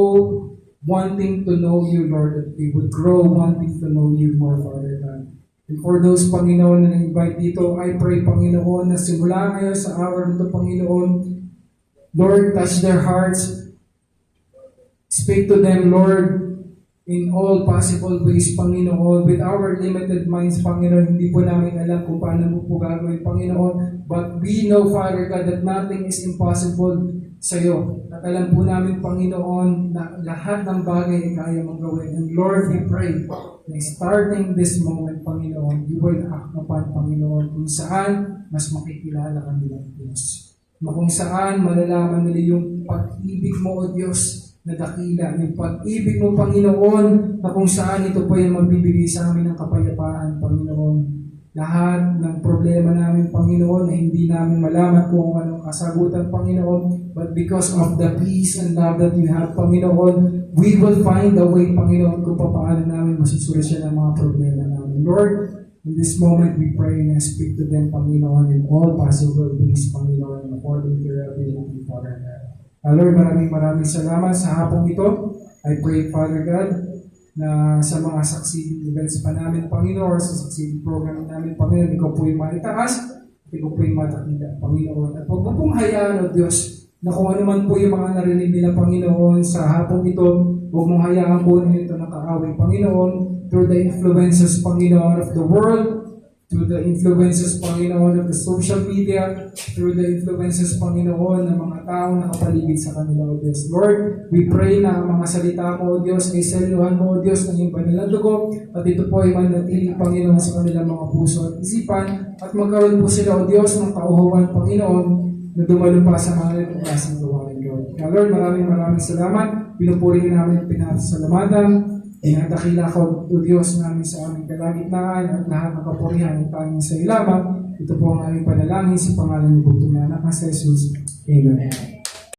wanting to know you, Lord, that they would grow wanting to know you more, Father God. And for those, Panginoon, na nag-invite dito, I pray, Panginoon, na simula ngayon sa hour nito, Panginoon, Lord, touch their hearts. Speak to them, Lord, in all possible ways, Panginoon. With our limited minds, Panginoon, hindi po namin alam kung paano mo po gagawin, Panginoon. But we know, Father God, that nothing is impossible sa iyo. At alam po namin, Panginoon, na lahat ng bagay ay kaya mong gawin. And Lord, we pray na starting this moment, Panginoon, you will act upon, Panginoon, kung saan mas makikilala ka nilang Diyos. Kung saan malalaman nila yung yung pag-ibig mo, O Diyos, na dakila. Yung pag-ibig mo, Panginoon, na kung saan ito po yung magbibigay sa amin ng kapayapaan, Panginoon. Lahat ng problema namin, Panginoon, na hindi namin malaman kung anong kasagutan, Panginoon. But because of the peace and love that you have, Panginoon, we will find a way, Panginoon, kung paano namin masusolusyon ang mga problema namin. Lord, in this moment, we pray and speak to them, Panginoon, in all possible ways, Panginoon, according to your ability, Father God. Lord, maraming salamat sa hapong ito. I pray, Father God, na sa mga succeeding events pa namin, Panginoon, sa succeeding program namin, Panginoon, ikaw po yung maitaas, ikaw po yung matakita, Panginoon. At huwag mo pong hayaan, O Diyos, na kung ano man po yung mga narinig nila, Panginoon, sa hapong ito, huwag mong hayaan po na ito nakaaway, Panginoon, through the influences, Panginoon, of the world, through the influences, Panginoon, of the social media, through the influences, Panginoon, ng mga taong nakapaligid sa kanila, O Diyos. Lord, we pray na ang mga salita mo, O Diyos, ay saluhan mo, O Diyos, ng iyong banilang dugo, at ito po ay manatiling, Panginoon, sa kanilang mga puso at isipan, at magkaroon po sila, O Diyos, ng kauhuan, Panginoon, na dumalo pa sa mga itong klaseng gawain, Lord. Lord, maraming salamat. Pinupuri namin at pinasasalamatan. Dinadakila ko, O Diyos, namin sa aming kalagitnaan at lahat ng kapurihan ay tanging sa iyo lamang. Ito po ang aming panalangin sa pangalan ni Bugtong na Anak na sa Jesus. Amen.